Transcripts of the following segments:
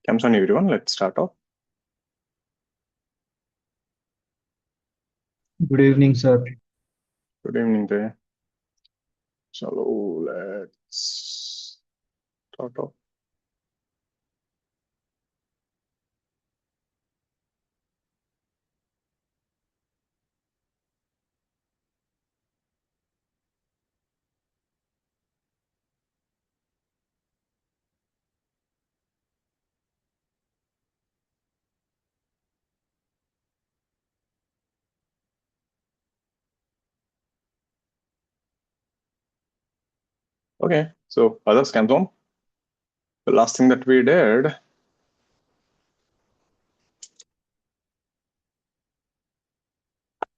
Comes on everyone. Let's start off. Good evening, sir. Good evening there. So let's start off. Okay, so others comes on. The last thing that we did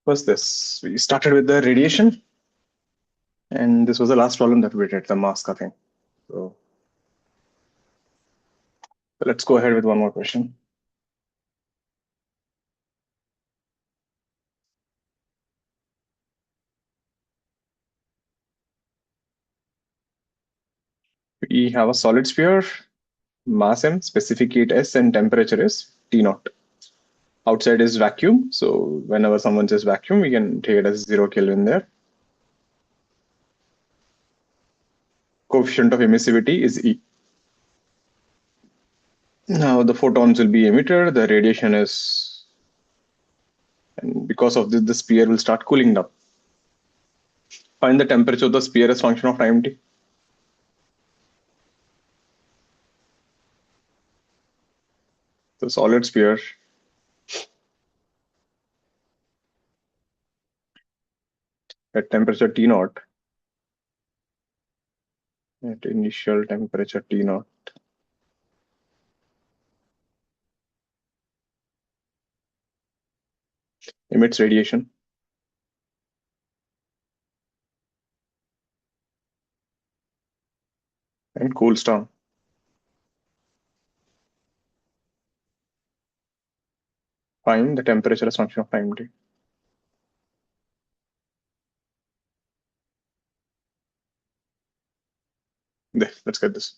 was this. We started with the radiation, and this was the last problem that we did, the mask thing. So let's go ahead with one more question. We have a solid sphere, mass m, specific heat s, and temperature is T naught. Outside is vacuum, so whenever someone says vacuum, we can take it as 0 Kelvin there. Coefficient of emissivity is E. Now the photons will be emitted, the radiation is, and because of this, the sphere will start cooling down. Find the temperature of the sphere as function of time t. The solid sphere at temperature T naught, at initial temperature T naught, emits radiation. And cools down. Find the temperature as function of time t. There, let's get this.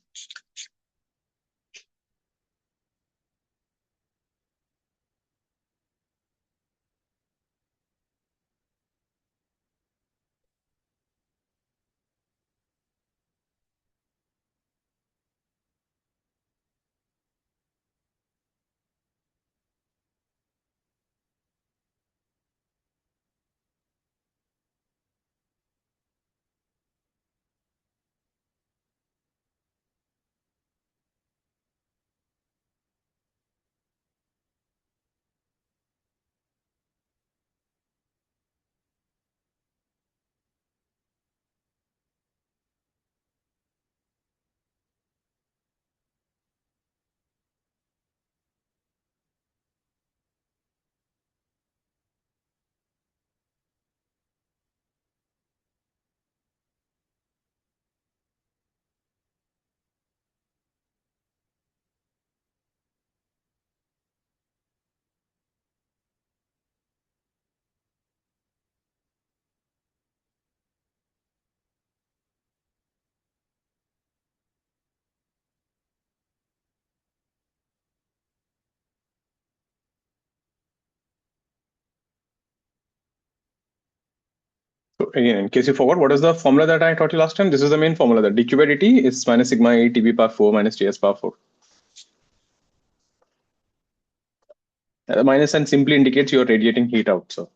So again, in case you forgot, what is the formula that I taught you last time? This is the main formula, that dq by dt is minus sigma a tb power 4 minus ts power 4. The minus sign simply indicates you're radiating heat out. So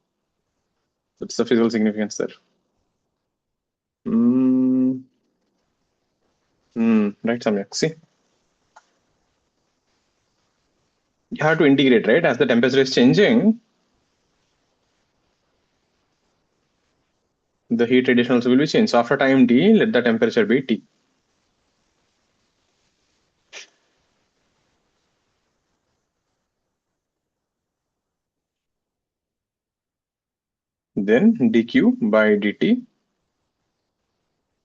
that's the physical significance there. Right, Samyak. See, you have to integrate, right? As the temperature is changing, the heat radiation also will be changed. So after time t, let the temperature be T. Then dq by dt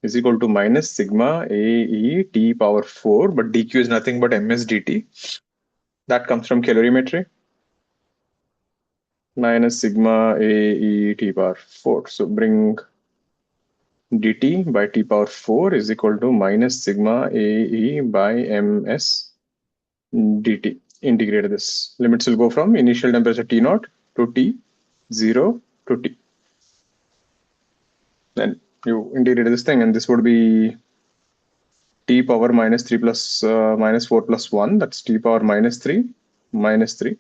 is equal to minus sigma a e t power 4, but dq is nothing but ms dt. That comes from calorimetry. Minus sigma a e t power 4. So bring dt by t power 4 is equal to minus sigma a e by ms dt. Integrate this. Limits will go from initial temperature T naught to T, 0 to T. Then you integrate this thing, and this would be T power minus 3 plus minus 4 plus 1. That's T power minus 3 minus 3.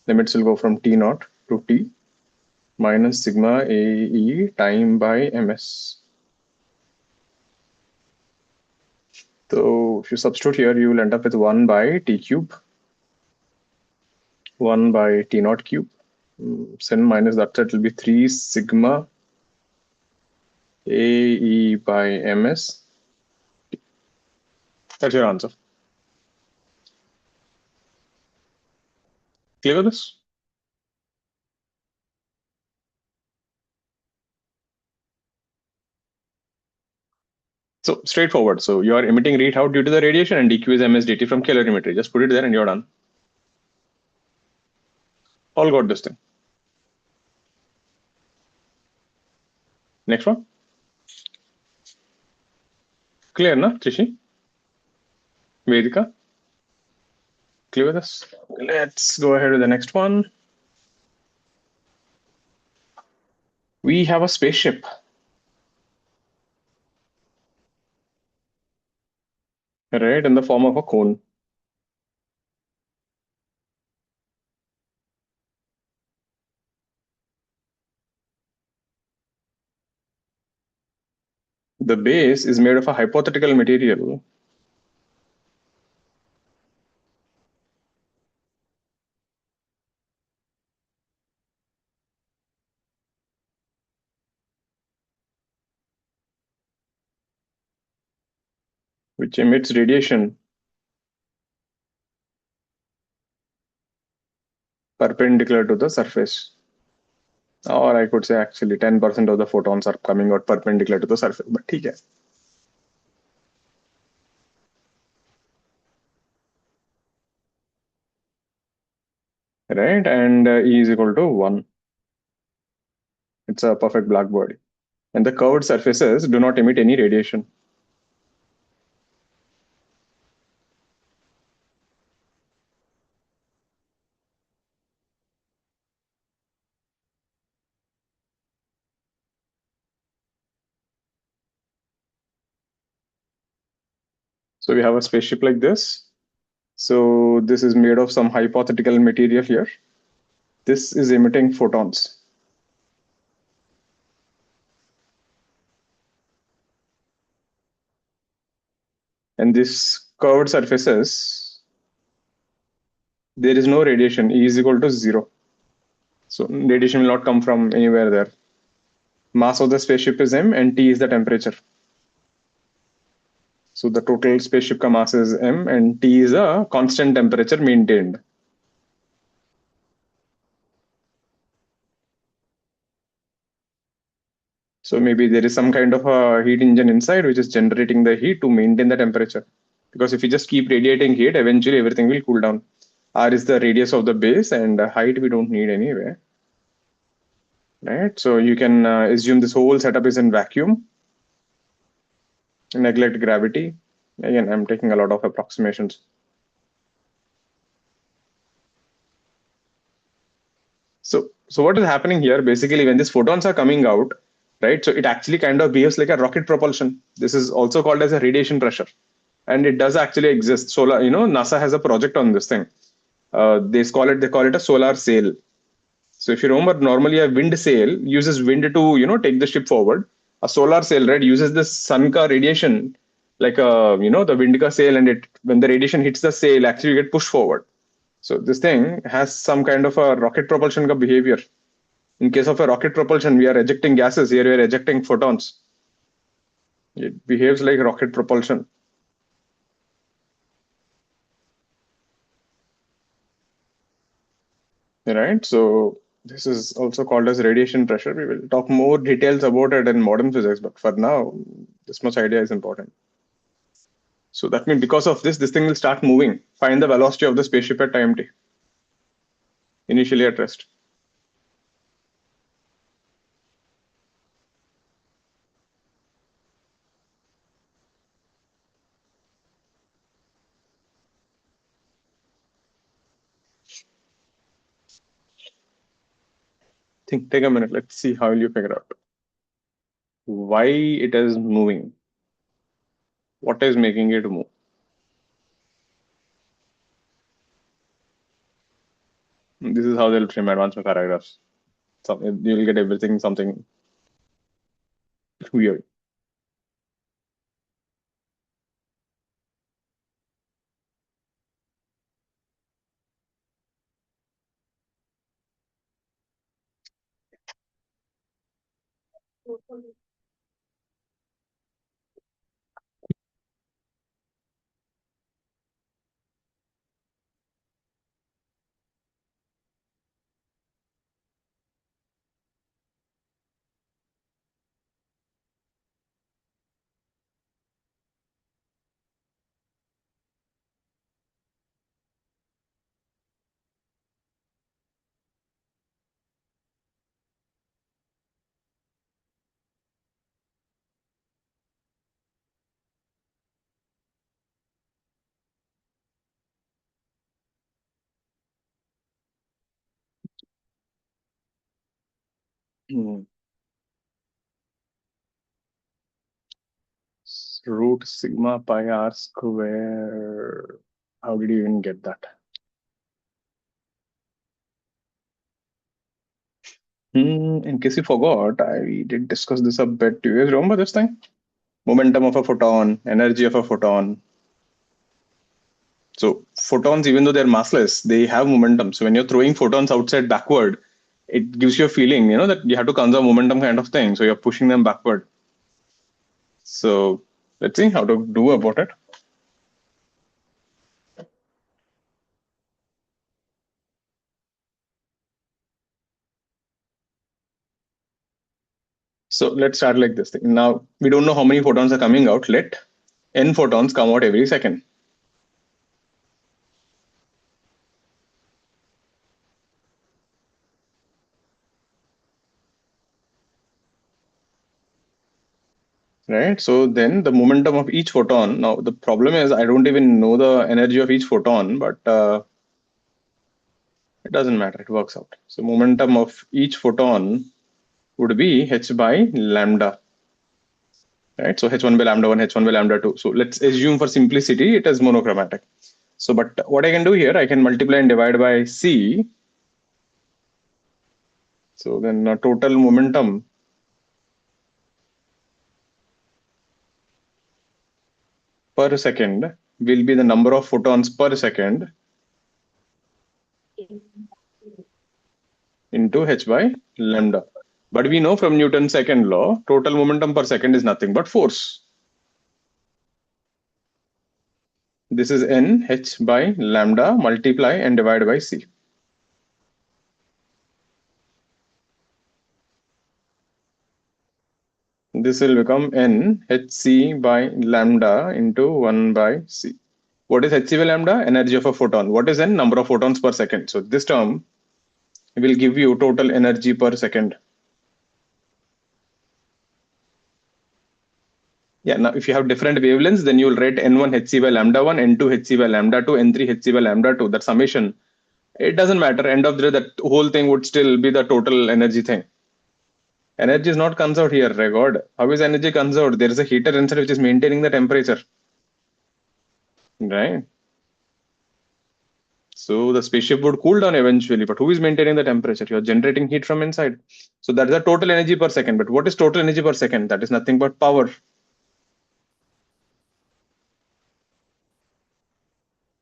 Limits will go from T naught to T minus sigma AE time by ms. So if you substitute here, you will end up with 1 by T cube, 1 by T naught cube. Sin minus that, it will be 3 sigma AE by ms. That's your answer. Clear with this? So straightforward. So you are emitting readout due to the radiation, and dq is ms dt from calorimetry. Just put it there and you're done. All got this thing. Next one. Clear, na, Trishi? Vedika? Clear with this? Let's go ahead with the next one. We have a spaceship. Right, in the form of a cone. The base is made of a hypothetical material which emits radiation perpendicular to the surface. Or I could say actually 10% of the photons are coming out perpendicular to the surface. But okay. Right, and E is equal to 1. It's a perfect black body. And the curved surfaces do not emit any radiation. So we have a spaceship like this. So this is made of some hypothetical material here. This is emitting photons. And these curved surfaces, there is no radiation. E is equal to 0. So radiation will not come from anywhere there. Mass of the spaceship is m, and T is the temperature. So the total spaceship ka mass is m, and T is a constant temperature maintained. So maybe there is some kind of a heat engine inside which is generating the heat to maintain the temperature. Because if you just keep radiating heat, eventually everything will cool down. R is the radius of the base, and height we don't need anyway. Right? So you can assume this whole setup is in vacuum. Neglect gravity. Again, I'm taking a lot of approximations. So what is happening here? Basically, when these photons are coming out, right? So it actually kind of behaves like a rocket propulsion. This is also called as a radiation pressure, and it does actually exist. Solar, NASA has a project on this thing. They call it a solar sail. So if you remember, normally a wind sail uses wind to take the ship forward. A solar sail, right, uses the sun ka radiation, like the wind ka sail, and it when the radiation hits the sail, actually you get pushed forward. So this thing has some kind of a rocket propulsion ka behavior. In case of a rocket propulsion, we are ejecting gases. Here we are ejecting photons. It behaves like rocket propulsion. Right? So this is also called as radiation pressure. We will talk more details about it in modern physics, but for now, this much idea is important. So that means because of this thing will start moving. Find the velocity of the spaceship at time t, initially at rest. Take a minute. Let's see how will you figure out why it is moving. What is making it move? This is how they'll frame advanced paragraphs. You'll get everything something weird. Hmm. Root sigma pi r square. How did you even get that? In case you forgot, I did discuss this a bit. Do you guys remember this thing? Momentum of a photon, energy of a photon. So photons, even though they're massless, they have momentum. So when you're throwing photons outside backward, it gives you a feeling, that you have to conserve momentum kind of thing. So you're pushing them backward. So let's see how to do about it. So let's start like this thing. Now, we don't know how many photons are coming out. Let n photons come out every second. Right? So then the momentum of each photon. Now, the problem is I don't even know the energy of each photon, but it doesn't matter. It works out. So momentum of each photon would be h by lambda. Right? So h1 by lambda 1, h1 by lambda 2. So let's assume for simplicity, it is monochromatic. So, but what I can do here, I can multiply and divide by c. So then total momentum per second will be the number of photons per second into h by lambda. But we know from Newton's second law, total momentum per second is nothing but force. This is n h by lambda, multiply and divide by c. This will become n hc by lambda into 1 by c. What is hc by lambda? Energy of a photon. What is n? Number of photons per second. So this term will give you total energy per second. Yeah, now if you have different wavelengths, then you will write n1 hc by lambda 1, n2 hc by lambda 2, n3 hc by lambda 2. That summation, it doesn't matter. End of the day, that whole thing would still be the total energy thing. Energy is not conserved here, record. How is energy conserved? There is a heater inside which is maintaining the temperature. Right? So the spaceship would cool down eventually, but who is maintaining the temperature? You're generating heat from inside. So that is the total energy per second. But what is total energy per second? That is nothing but power.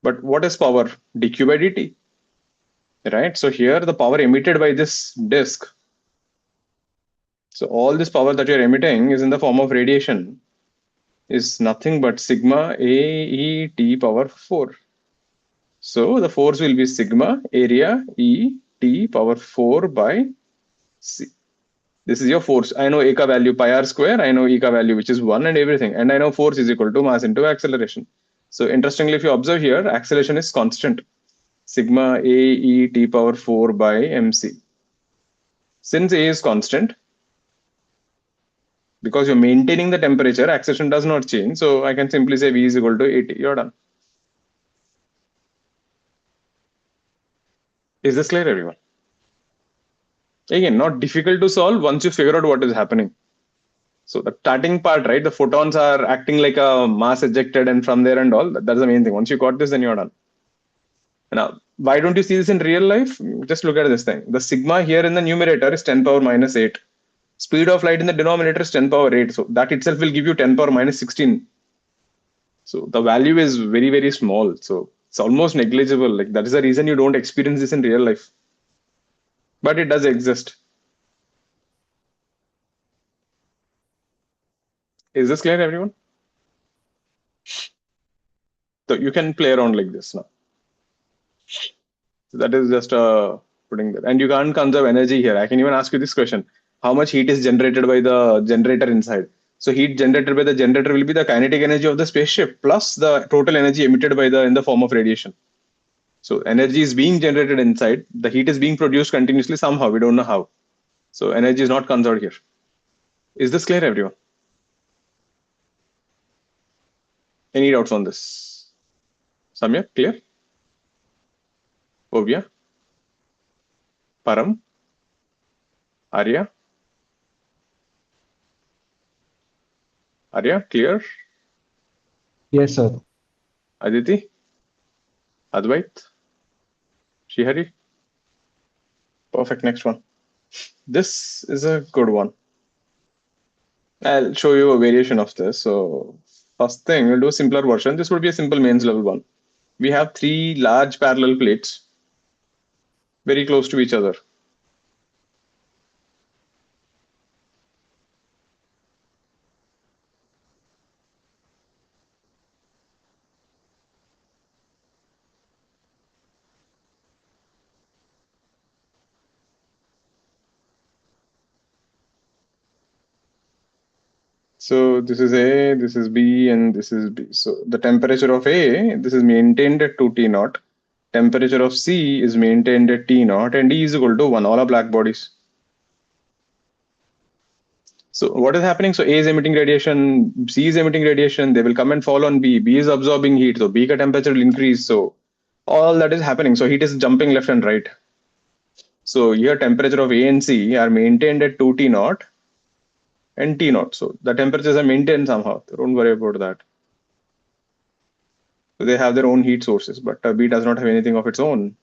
But what is power? dq by dt. Right? So here the power emitted by this disk. So all this power that you're emitting is in the form of radiation, is nothing but sigma a e t power 4. So the force will be sigma area E T power 4 by C. This is your force. I know Eka value pi r square. I know Eka value which is 1 and everything. And I know force is equal to mass into acceleration. So interestingly, if you observe here, acceleration is constant. Sigma A E T power 4 by MC. Since A is constant, because you're maintaining the temperature, acceleration does not change. So I can simply say V is equal to AT. You're done. Is this clear, everyone? Again, not difficult to solve once you figure out what is happening. So the starting part, right? The photons are acting like a mass ejected, and from there and all, that's the main thing. Once you got this, then you're done. Now, why don't you see this in real life? Just look at this thing. The sigma here in the numerator is 10 power minus 8. Speed of light in the denominator is 10 power 8. So that itself will give you 10 power minus 16. So the value is very, very small. So it's almost negligible. Like that is the reason you don't experience this in real life. But it does exist. Is this clear, everyone? So you can play around like this now. So that is just putting that. And you can't conserve energy here. I can even ask you this question. How much heat is generated by the generator inside? So heat generated by the generator will be the kinetic energy of the spaceship plus the total energy emitted by the in the form of radiation. So energy is being generated inside. The heat is being produced continuously somehow. We don't know how. So energy is not conserved here. Is this clear, everyone? Any doubts on this? Samya, clear? Ovia, Param, Arya, Arya, clear? Yes, sir. Aditi, Advait, Srihari, perfect. Next one. This is a good one. I'll show you a variation of this. So first thing, we'll do a simpler version. This would be a simple mains level one. We have three large parallel plates very close to each other. So this is A, this is B, and this is B. So the temperature of A, this is maintained at 2 T naught. Temperature of C is maintained at T naught, and E is equal to 1. All are black bodies. So what is happening? So A is emitting radiation, C is emitting radiation. They will come and fall on B. B is absorbing heat. So B ka temperature will increase. So all that is happening. So heat is jumping left and right. So here temperature of A and C are maintained at 2 T naught and T naught. So the temperatures are maintained somehow. Don't worry about that. So they have their own heat sources, but B does not have anything of its own.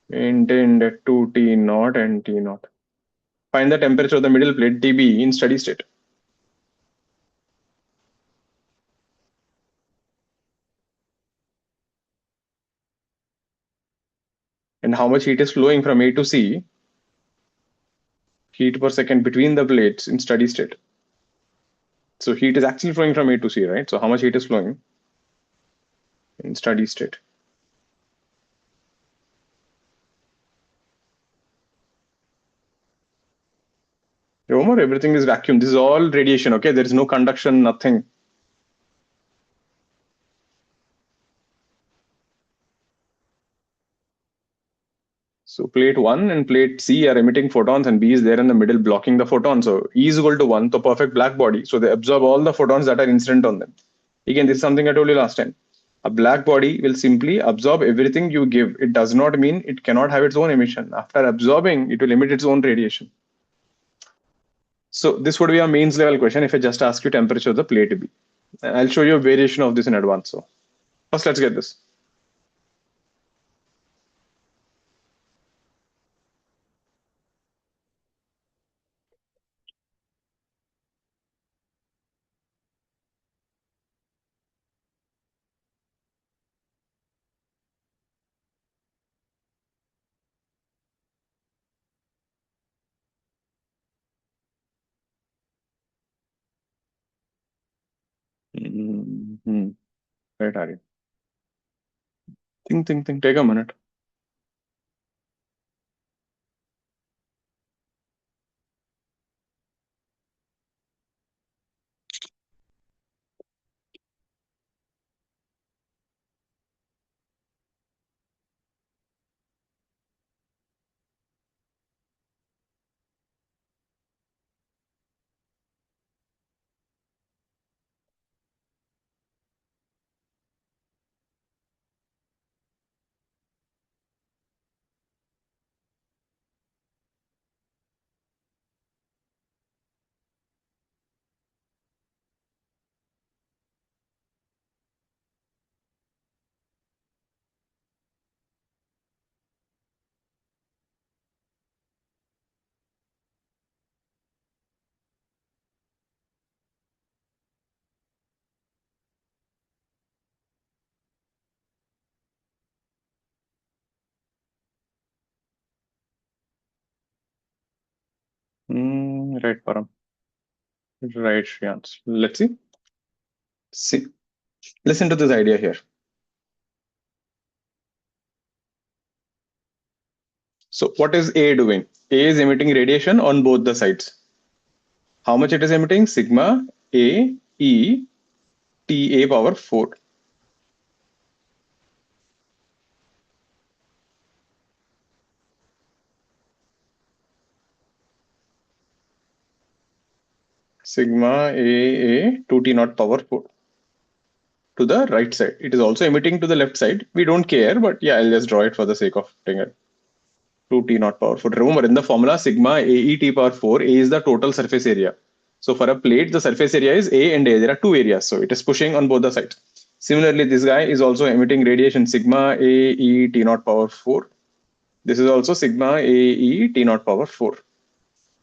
Maintained at 2 T naught and T naught. Find the temperature of the middle plate TB in steady state. And how much heat is flowing from A to C, heat per second between the plates in steady state. So heat is actually flowing from A to C, right? So how much heat is flowing in steady state? Remember, everything is vacuum. This is all radiation, okay? There is no conduction, nothing. So plate 1 and plate C are emitting photons, and B is there in the middle blocking the photons. So E is equal to 1, so perfect black body. So they absorb all the photons that are incident on them. Again, this is something I told you last time. A black body will simply absorb everything you give. It does not mean it cannot have its own emission. After absorbing, it will emit its own radiation. So this would be a mains level question if I just ask you temperature of the plate B. I'll show you a variation of this in advance. So first, let's get this. Mm-hmm. Where are you? Think. Take a minute. Right, Param. Right, Shriyans. Let's see. See, listen to this idea here. So what is A doing? A is emitting radiation on both the sides. How much it is emitting? Sigma A E T A power 4. Sigma A 2 T naught power 4 to the right side. It is also emitting to the left side. We don't care, but yeah, I'll just draw it for the sake of doing it. 2 T naught power 4. Remember, in the formula, sigma A E T power 4, A is the total surface area. So for a plate, the surface area is A and A. There are two areas, so it is pushing on both the sides. Similarly, this guy is also emitting radiation sigma A E T naught power 4. This is also sigma A E T naught power 4.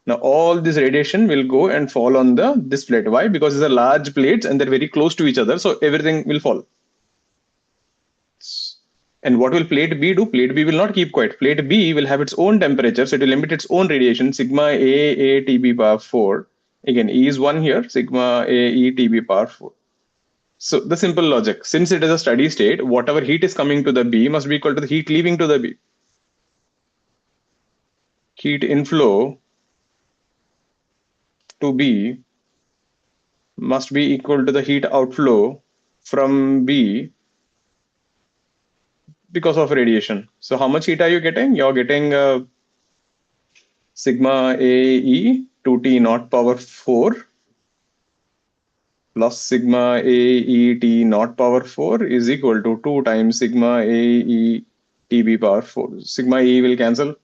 Now all this radiation will go and fall on this plate. Why? Because these are large plates and they're very close to each other, so everything will fall. And what will plate B do? Plate B will not keep quiet. Plate B will have its own temperature, so it will emit its own radiation, sigma A TB power 4. Again, E is 1 here, sigma A E TB power 4. So the simple logic, since it is a steady state, whatever heat is coming to the B must be equal to the heat leaving to the B. Heat inflow to B must be equal to the heat outflow from B because of radiation. So how much heat are you getting? You're getting sigma AE 2T naught power 4 plus sigma AET naught power 4 is equal to 2 times sigma AE TB power 4. Sigma E will cancel.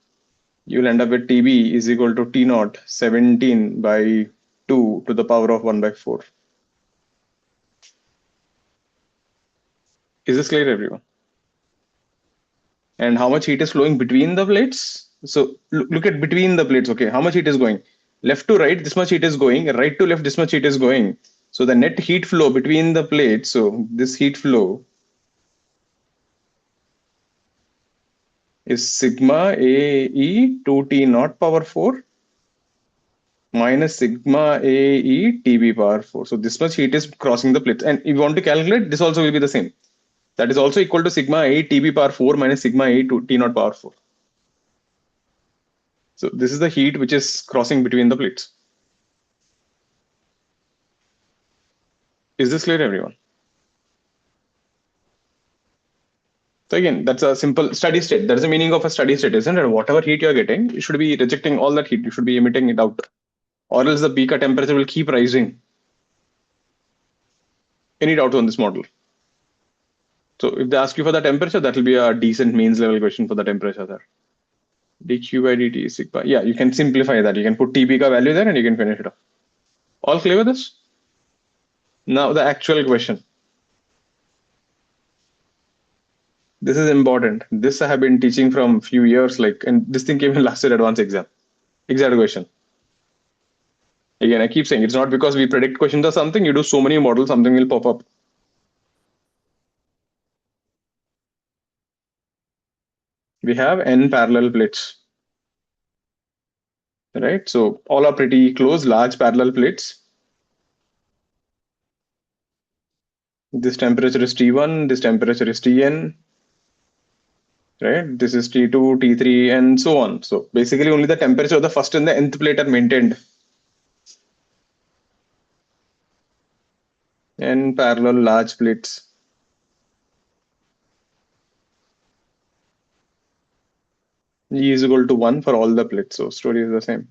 You will end up with TB is equal to T naught 17 by 2 to the power of 1 by 4. Is this clear, everyone? And how much heat is flowing between the plates? So look at between the plates. Okay, how much heat is going? Left to right, this much heat is going. Right to left, this much heat is going. So the net heat flow between the plates, so this heat flow is sigma AE 2T naught power 4 minus sigma AE TB power 4. So this much heat is crossing the plates. And if you want to calculate, this also will be the same. That is also equal to sigma A TB power 4 minus sigma A T naught power 4. So this is the heat which is crossing between the plates. Is this clear, everyone? So again, that's a simple steady state. That's the meaning of a steady state, isn't it? Whatever heat you're getting, you should be rejecting all that heat. You should be emitting it out. Or else the beaker temperature will keep rising. Any doubts on this model? So if they ask you for the temperature, that will be a decent means level question for the temperature there. dq by dt is sigma. Yeah, you can simplify that. You can put TB ka value there and you can finish it off. All clear with this? Now the actual question. This is important. This I have been teaching from few years, and this thing came in last year advanced exam. Exact question. Again, I keep saying it's not because we predict questions or something. You do so many models, something will pop up. We have n parallel plates, right? So all are pretty close, large parallel plates. This temperature is T1, this temperature is Tn, right? This is T2, T3, and so on. So basically only the temperature of the first and the nth plate are maintained. N parallel large plates. E is equal to 1 for all the plates. So story is the same.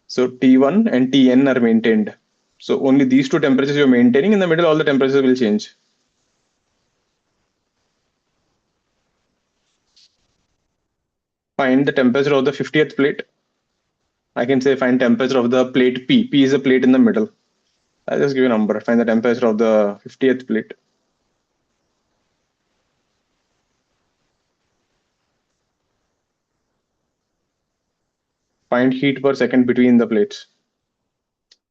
So T1 and Tn are maintained. So only these two temperatures you're maintaining. In the middle, all the temperatures will change. Find the temperature of the 50th plate. I can say find temperature of the plate P. P is a plate in the middle. I'll just give you a number. Find the temperature of the 50th plate. Find heat per second between the plates.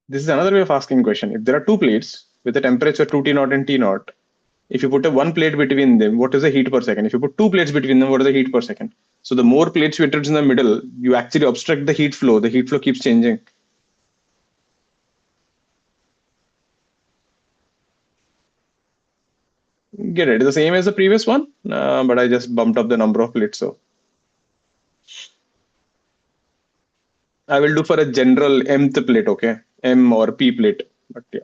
This is another way of asking question. If there are two plates with a temperature 2T naught and T naught, If you put one plate between them, what is the heat per second? If you put two plates between them, what is the heat per second? So the more plates you introduce in the middle, you actually obstruct the heat flow. The heat flow keeps changing. Get it? It's the same as the previous one, but I just bumped up the number of plates. So I will do for a general mth plate, okay? M or P plate. But yeah.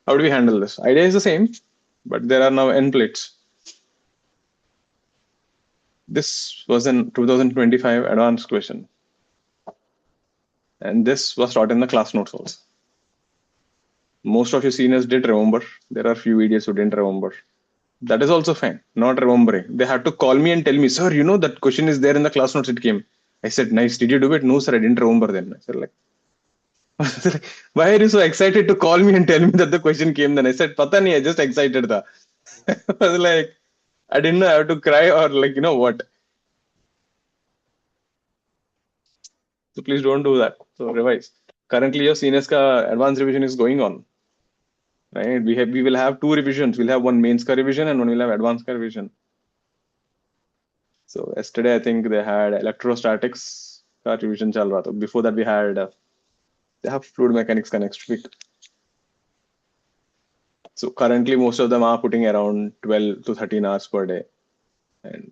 How do we handle this? Idea is the same, but there are now n plates. This was an 2025 advanced question. And this was taught in the class notes also. Most of your seniors did remember. There are few idiots who didn't remember. That is also fine. Not remembering. They had to call me and tell me, sir, you know that question is there in the class notes, it came. I said, nice. Did you do it? No, sir, I didn't remember then. I said, like, why are you so excited to call me and tell me that the question came then? I said, Pata nahi, I just excited. Tha. I was like, I didn't know I have to cry or like, you know what. So please don't do that. So revise. Currently, your seniors ka advanced revision is going on. Right? We will have two revisions. We'll have one mains ka revision and one will have advanced ka revision. So yesterday, I think they had electrostatics ka revision chal raha tha. Before that, we had they have fluid mechanics ka next week. So currently, most of them are putting around 12 to 13 hours per day. And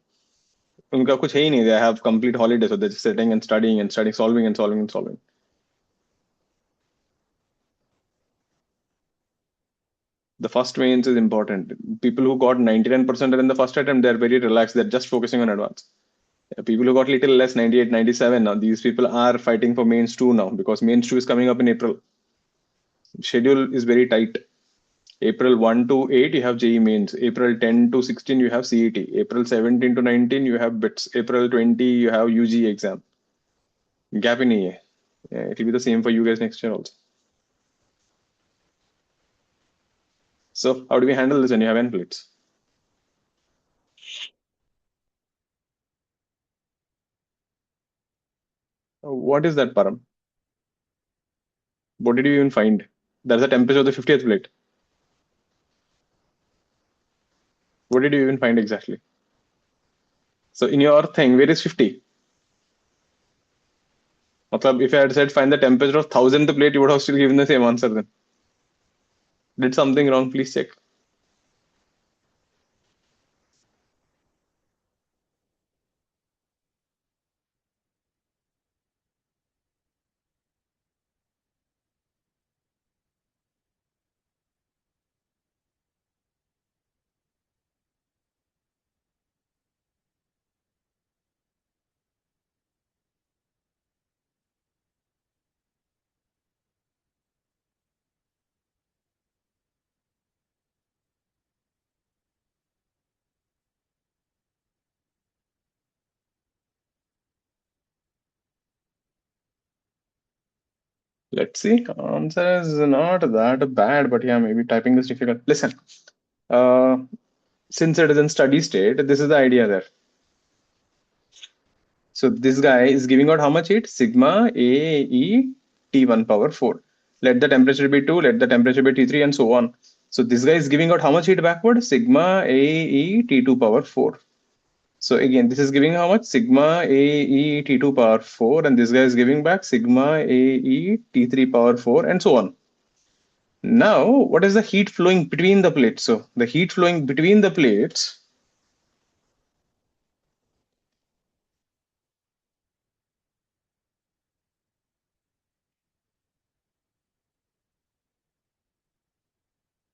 उनका कुछ है ही नहीं. They have complete holidays, so they're just sitting and studying, solving and solving and solving. The first mains is important. People who got 99% in the first attempt, they're very relaxed. They're just focusing on advanced. People who got little less, 98, 97 now, these people are fighting for mains 2 now because mains 2 is coming up in April. Schedule is very tight. April 1 to 8, you have JEE mains. April 10 to 16, you have CET. April 17 to 19, you have BITS. April 20, you have UG exam. Gap in hai. It will be the same for you guys next year also. So how do we handle this when you have N plates? What is that, Param? What did you even find? That's the temperature of the 50th plate. What did you even find exactly? So in your thing, where is 50? If I had said find the temperature of 1000th plate, you would have still given the same answer then. Did something wrong? Please check. Let's see. Answer is not that bad, but yeah, maybe typing is difficult. Listen, uh, since it is in steady state, this is the idea there. So this guy is giving out how much heat? Sigma A E T1 power 4. Let the temperature be 2, let the temperature be T3 and so on. So this guy is giving out how much heat backward? Sigma A E T2 power 4. So again, this is giving how much? Sigma A E T2 power 4 and this guy is giving back Sigma A E T3 power 4 and so on. Now, what is the heat flowing between the plates? So the heat flowing between the plates,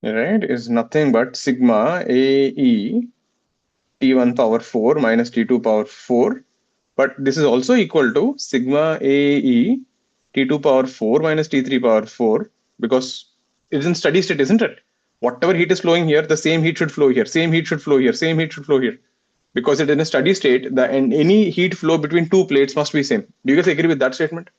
right, is nothing but Sigma A E T1 power 4 minus T2 power 4. But this is also equal to Sigma AE T2 power 4 minus T3 power 4 because it's in steady state, isn't it? Whatever heat is flowing here, the same heat should flow here, same heat should flow here, same heat should flow here. Because it is in a steady state, and any heat flow between two plates must be same. Do you guys agree with that statement?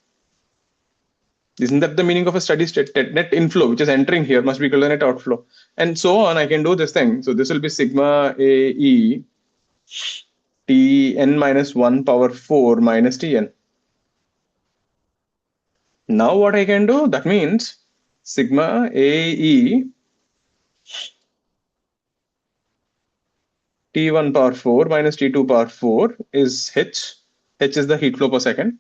Isn't that the meaning of a steady state? Net inflow, which is entering here, must be equal to net outflow. And so on, I can do this thing. So this will be Sigma AE Tn minus 1 power 4 minus Tn. Now what I can do, that means Sigma AE T1 power 4 minus T2 power 4 is H. H is the heat flow per second.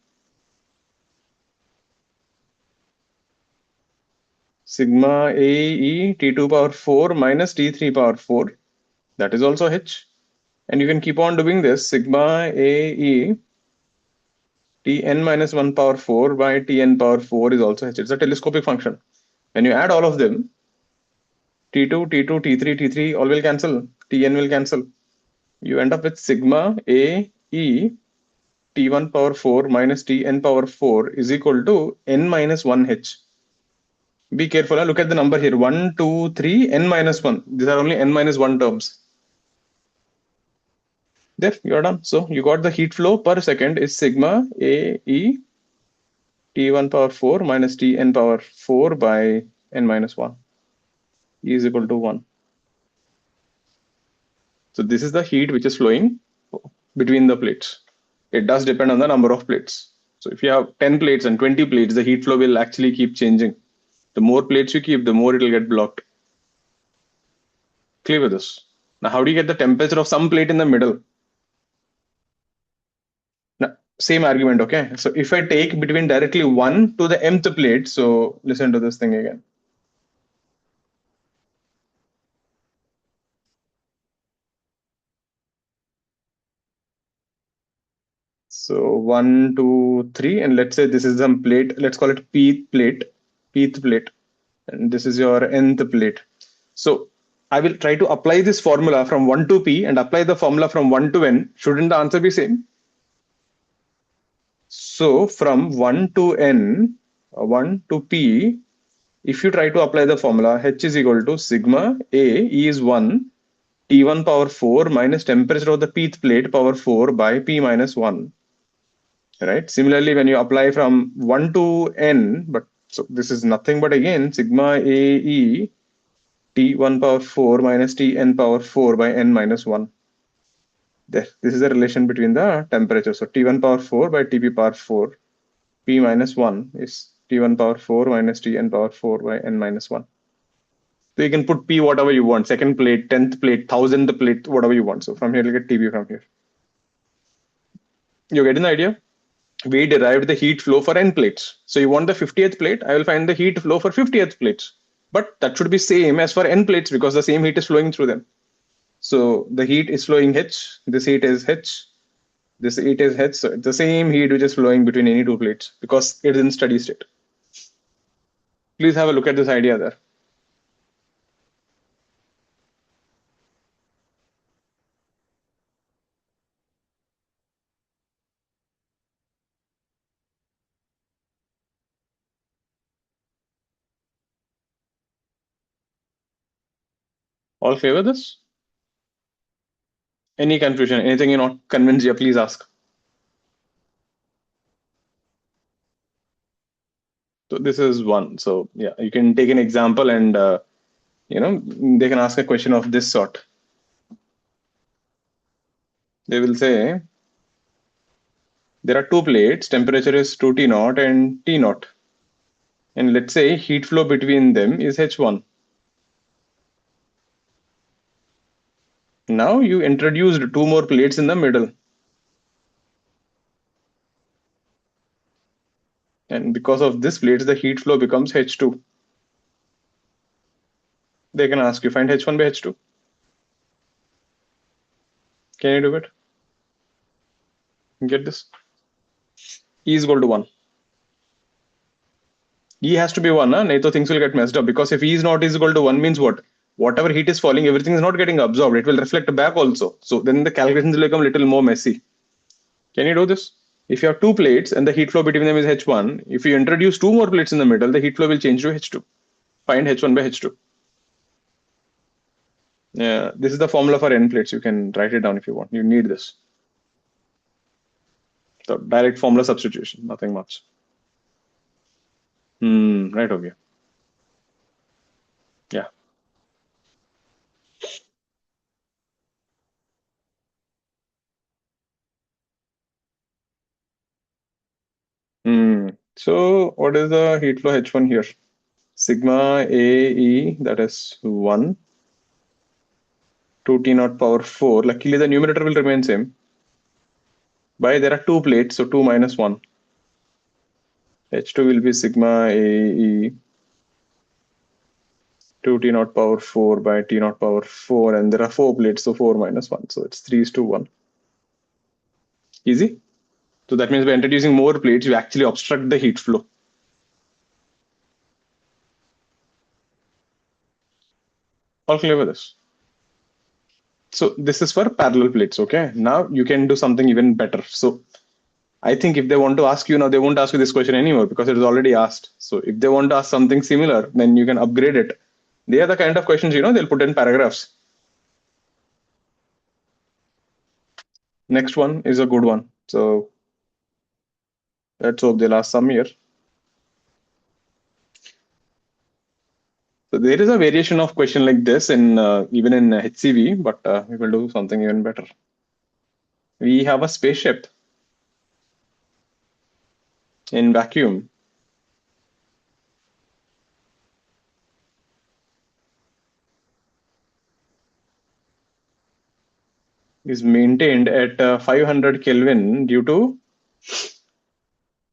Sigma AE T2 power 4 minus T3 power 4. That is also H. And you can keep on doing this. Sigma AE Tn minus 1 power 4 by Tn power 4 is also H. It's a telescopic function. When you add all of them, T2, T2, T3, T3 all will cancel. Tn will cancel. You end up with sigma AE T1 power 4 minus Tn power 4 is equal to n minus 1h. Be careful. Look at the number here. 1, 2, 3, n minus 1. These are only n minus 1 terms. There, you're done. So you got the heat flow per second is sigma AE T1 power 4 minus Tn power 4 by n minus 1. E is equal to 1. So this is the heat which is flowing between the plates. It does depend on the number of plates. So if you have 10 plates and 20 plates, the heat flow will actually keep changing. The more plates you keep, the more it will get blocked. Clear with this? Now, how do you get the temperature of some plate in the middle? Now, same argument, okay? So if I take between directly 1 to the mth plate, so listen to this thing again. So 1, 2, 3, and let's say this is some plate. Let's call it pth plate, and this is your nth plate. So I will try to apply this formula from 1 to p and apply the formula from 1 to n. Shouldn't the answer be same? So from 1 to n, 1 to p, if you try to apply the formula, H is equal to sigma A, E is 1, T1 power 4 minus temperature of the pth plate power 4 by P minus 1. Right? Similarly, when you apply from 1 to n, but so this is nothing but again sigma AE T1 power 4 minus Tn power 4 by n minus 1. There, this is the relation between the temperature. So T1 power 4 by Tp power 4, P minus 1 is T1 power 4 minus Tn power 4 by n minus 1. So you can put P whatever you want, second plate, 10th plate, 1000th plate, whatever you want. So from here, you get Tb from here. You're getting the idea? We derived the heat flow for n plates. So you want the 50th plate, I will find the heat flow for 50th plates. But that should be same as for n plates because the same heat is flowing through them. So the heat is flowing H, this heat is H, this heat is H. So it's the same heat which is flowing between any two plates because it is in steady state. Please have a look at this idea there. All favor this? Any confusion, anything you're not convinced, yeah, please ask. So this is one. So yeah, you can take an example and they can ask a question of this sort. They will say there are two plates, temperature is 2 T naught and T naught. And let's say heat flow between them is H1. Now you introduced two more plates in the middle. And because of this plates, the heat flow becomes H2. They can ask you, find H1 by H2. Can you do it? Get this? E is equal to 1. E has to be 1, huh? So things will get messed up because if E is not equal to 1 means what? Whatever heat is falling, everything is not getting absorbed. It will reflect back also. So then the calculations will become a little more messy. Can you do this? If you have two plates and the heat flow between them is H1, if you introduce two more plates in the middle, the heat flow will change to H2. Find H1 by H2. Yeah, this is the formula for n plates. You can write it down if you want. You need this. So direct formula substitution, nothing much. Right, okay. Yeah. So what is the heat flow H1 here? Sigma AE, that is 1. 2t naught power 4. Luckily, the numerator will remain same. By there are two plates, so 2 minus 1. H2 will be sigma AE 2t naught power 4 by t naught power 4, and there are 4 plates, so 4 minus 1. So it's 3:1. Easy? So that means by introducing more plates, you actually obstruct the heat flow. All clear with this? So this is for parallel plates, okay? Now you can do something even better. So I think if they want to ask you now, they won't ask you this question anymore because it is already asked. So if they want to ask something similar, then you can upgrade it. They are the kind of questions, they'll put in paragraphs. Next one is a good one. So let's hope they'll ask some here. So there is a variation of question like this in even in HCV, but we will do something even better. We have a spaceship in vacuum. Is maintained at 500 Kelvin due to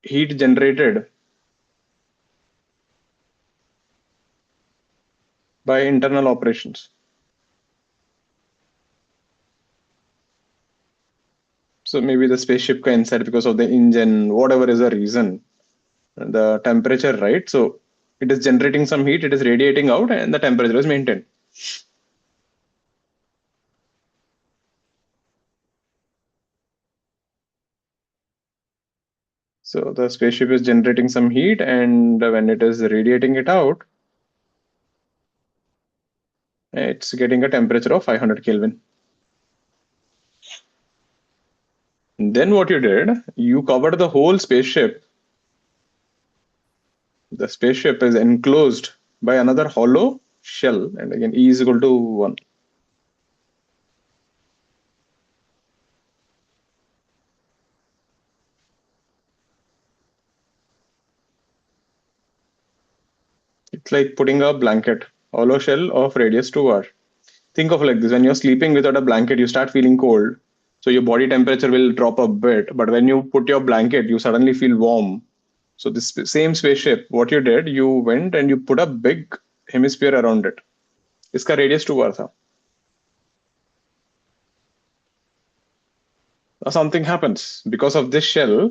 heat generated by internal operations. So maybe the spaceship can inside because of the engine, whatever is the reason, the temperature, right? So it is generating some heat, it is radiating out, and the temperature is maintained. So the spaceship is generating some heat, and when it is radiating it out, it's getting a temperature of 500 Kelvin. And then what you did, you covered the whole spaceship. The spaceship is enclosed by another hollow shell, and again E is equal to 1. It's like putting a blanket, hollow shell of radius 2r. Think of it like this: when you're sleeping without a blanket, you start feeling cold. So your body temperature will drop a bit. But when you put your blanket, you suddenly feel warm. So this same spaceship, what you did, you went and you put a big hemisphere around it. इसका radius 2r था. Now something happens. Because of this shell,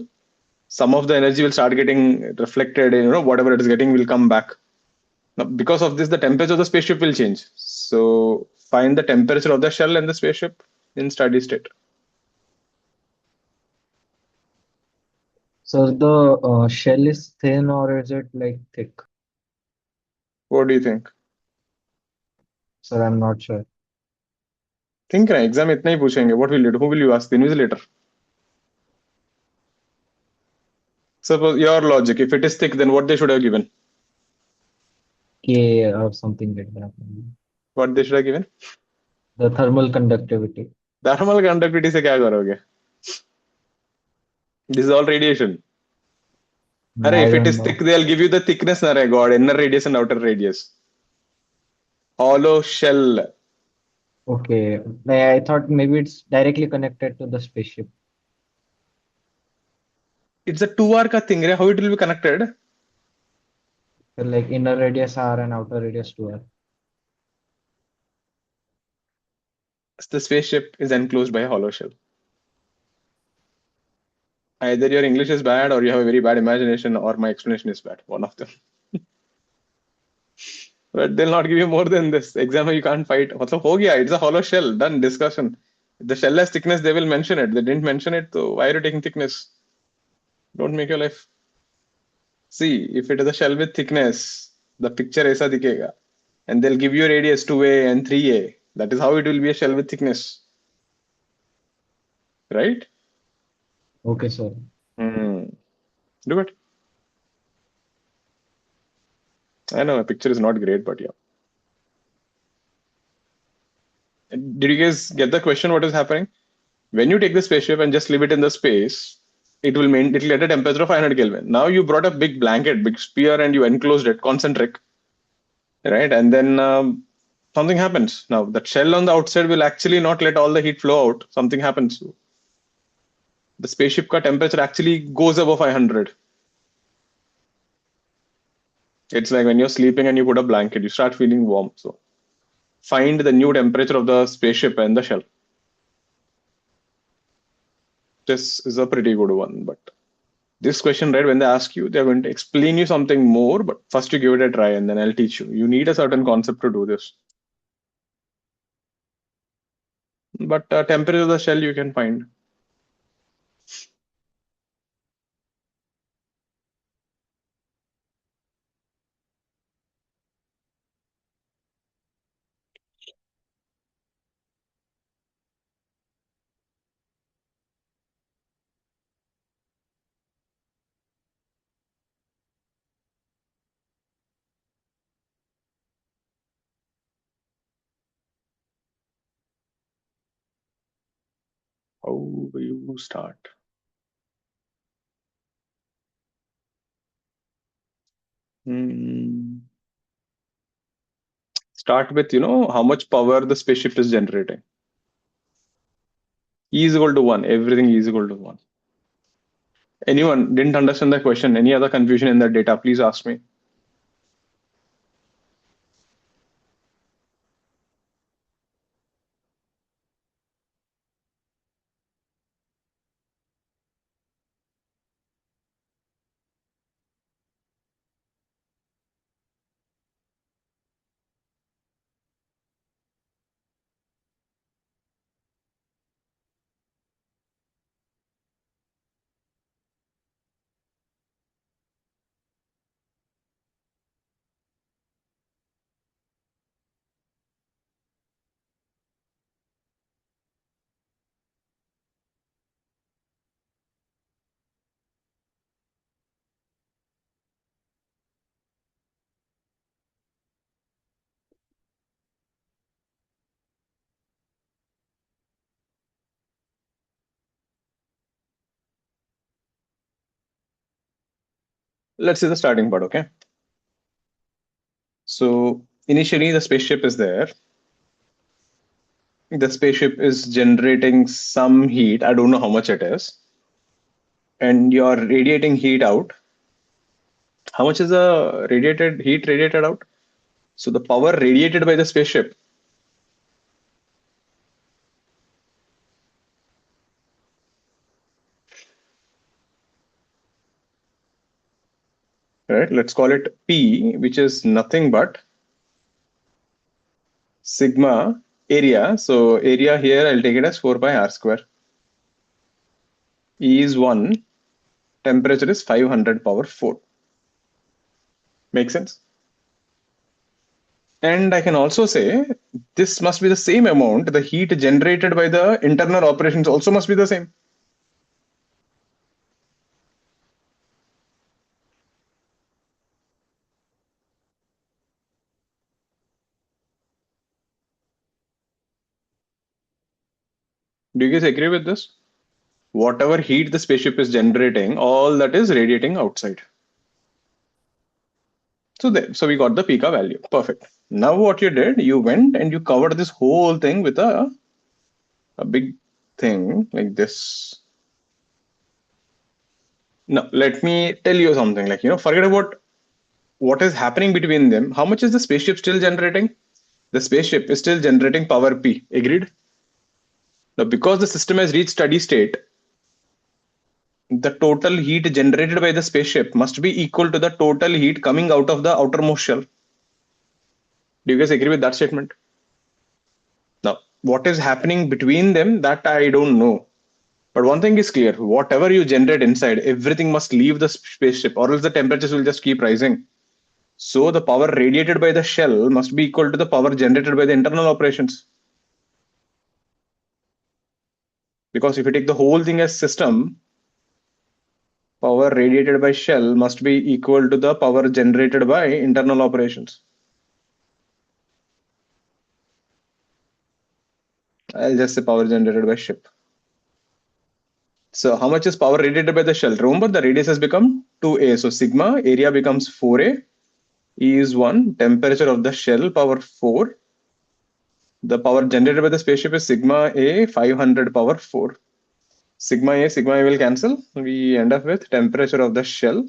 some of the energy will start getting reflected, whatever it is getting will come back. Now, because of this, the temperature of the spaceship will change. So find the temperature of the shell and the spaceship in steady state. So the shell is thin or is it like thick? What do you think? Sir, I'm not sure. Think ना exam इतना ही पूछेंगे. What will you do? Who will you ask? The invigilator. Suppose your logic, if it is thick, then what they should have given? K or something like that. What they should have given? The thermal conductivity. Thermal conductivity से क्या करोगे? This is all radiation. अरे I if it don't is know. thick, they'll give you the thickness ना रे God, inner radius and outer radius. Hollow shell. Okay. I thought maybe it's directly connected to the spaceship. It's a 2r का thing रे. How it will be connected? So like inner radius R and outer radius 2R. The spaceship is enclosed by a hollow shell. Either your English is bad or you have a very bad imagination or my explanation is bad. One of them. But they'll not give you more than this. Example, you can't fight. मतलब हो गया. It's a hollow shell. Done. Discussion. If the shell has thickness, they will mention it. They didn't mention it, so why are you taking thickness? Don't make your life. See, if it is a shell with thickness, the picture ऐसा दिखेगा. And they'll give you radius 2a and 3a. That is how it will be a shell with thickness. Right? Okay, sir. Do it. I know a picture is not great, but yeah. Did you guys get the question? What is happening? When you take the spaceship and just leave it in the space, it will get a temperature of 500 Kelvin. Now you brought a big blanket, big sphere, and you enclosed it, concentric, right? And then something happens. Now that shell on the outside will actually not let all the heat flow out. Something happens. The spaceship ka temperature actually goes above 500. It's like when you're sleeping and you put a blanket, you start feeling warm. So find the new temperature of the spaceship and the shell. This is a pretty good one, but this question, right, when they ask you, they're going to explain you something more, but first you give it a try and then I'll teach you. You need a certain concept to do this. But temperature of the shell you can find. How will you start? Start with, how much power the spaceship is generating. E is equal to 1. Everything E is equal to 1. Anyone didn't understand the question? Any other confusion in the data? Please ask me. Let's see the starting part, okay? So initially the spaceship is there. The spaceship is generating some heat. I don't know how much it is. And you're radiating heat out. How much is the heat radiated out? So the power radiated by the spaceship, right? Let's call it P, which is nothing but sigma area. So area here, I'll take it as 4 pi r square. E is 1, temperature is 500 power 4. Make sense? And I can also say this must be the same amount. The heat generated by the internal operations also must be the same. Do you guys agree with this? Whatever heat the spaceship is generating, all that is radiating outside. So we got the Pika value. Perfect. Now what you did, you went and you covered this whole thing with a big thing like this. Now, let me tell you something, like, forget about what is happening between them. How much is the spaceship still generating? The spaceship is still generating power P. Agreed? Now, because the system has reached steady state, the total heat generated by the spaceship must be equal to the total heat coming out of the outermost shell. Do you guys agree with that statement? Now, what is happening between them, that I don't know. But one thing is clear, whatever you generate inside, everything must leave the spaceship, or else the temperatures will just keep rising. So the power radiated by the shell must be equal to the power generated by the internal operations. Because if you take the whole thing as system, power radiated by shell must be equal to the power generated by internal operations. I'll just say power generated by ship. So how much is power radiated by the shell? Remember, the radius has become 2a. So sigma area becomes 4a. E is 1. Temperature of the shell, power 4. The power generated by the spaceship is sigma A 500 power 4. Sigma A will cancel. We end up with temperature of the shell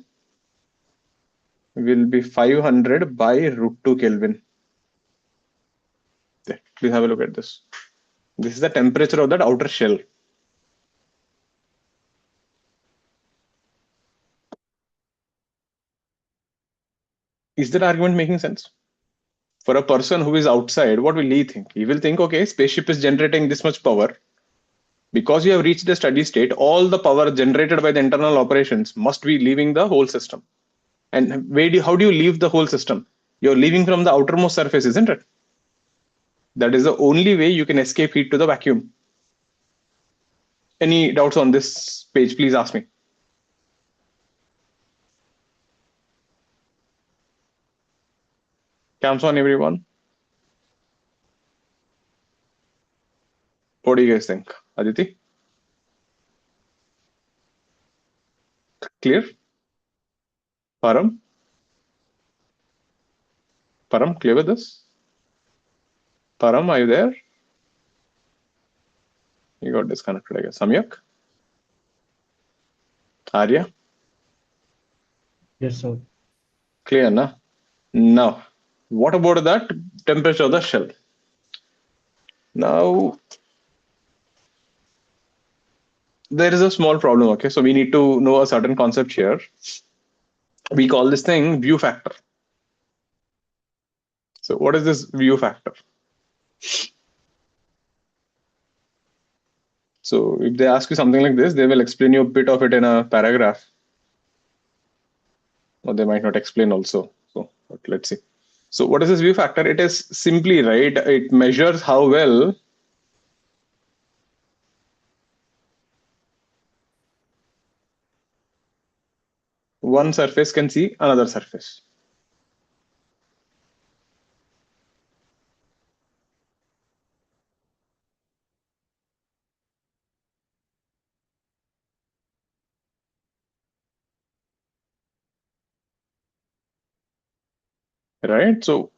will be 500 by root 2 Kelvin. There, please have a look at this. This is the temperature of that outer shell. Is that argument making sense? For a person who is outside, what will he think? He will think, okay, spaceship is generating this much power. Because you have reached the steady state, all the power generated by the internal operations must be leaving the whole system. And how do you leave the whole system? You're leaving from the outermost surface, isn't it? That is the only way you can escape heat to the vacuum. Any doubts on this page, please ask me. Cams on, everyone. What do you guys think? Aditi? Clear? Param? Param, clear with this? Param, are you there? You got disconnected, I guess. Samyak? Arya? Yes, sir. Clear, na? Now, what about that temperature of the shell? Now, there is a small problem, okay? So we need to know a certain concept here. We call this thing view factor. So what is this view factor? So if they ask you something like this, they will explain you a bit of it in a paragraph. Or they might not explain also. So but let's see. So what is this view factor? It is simply, right, it measures how well one surface can see another surface. Right? So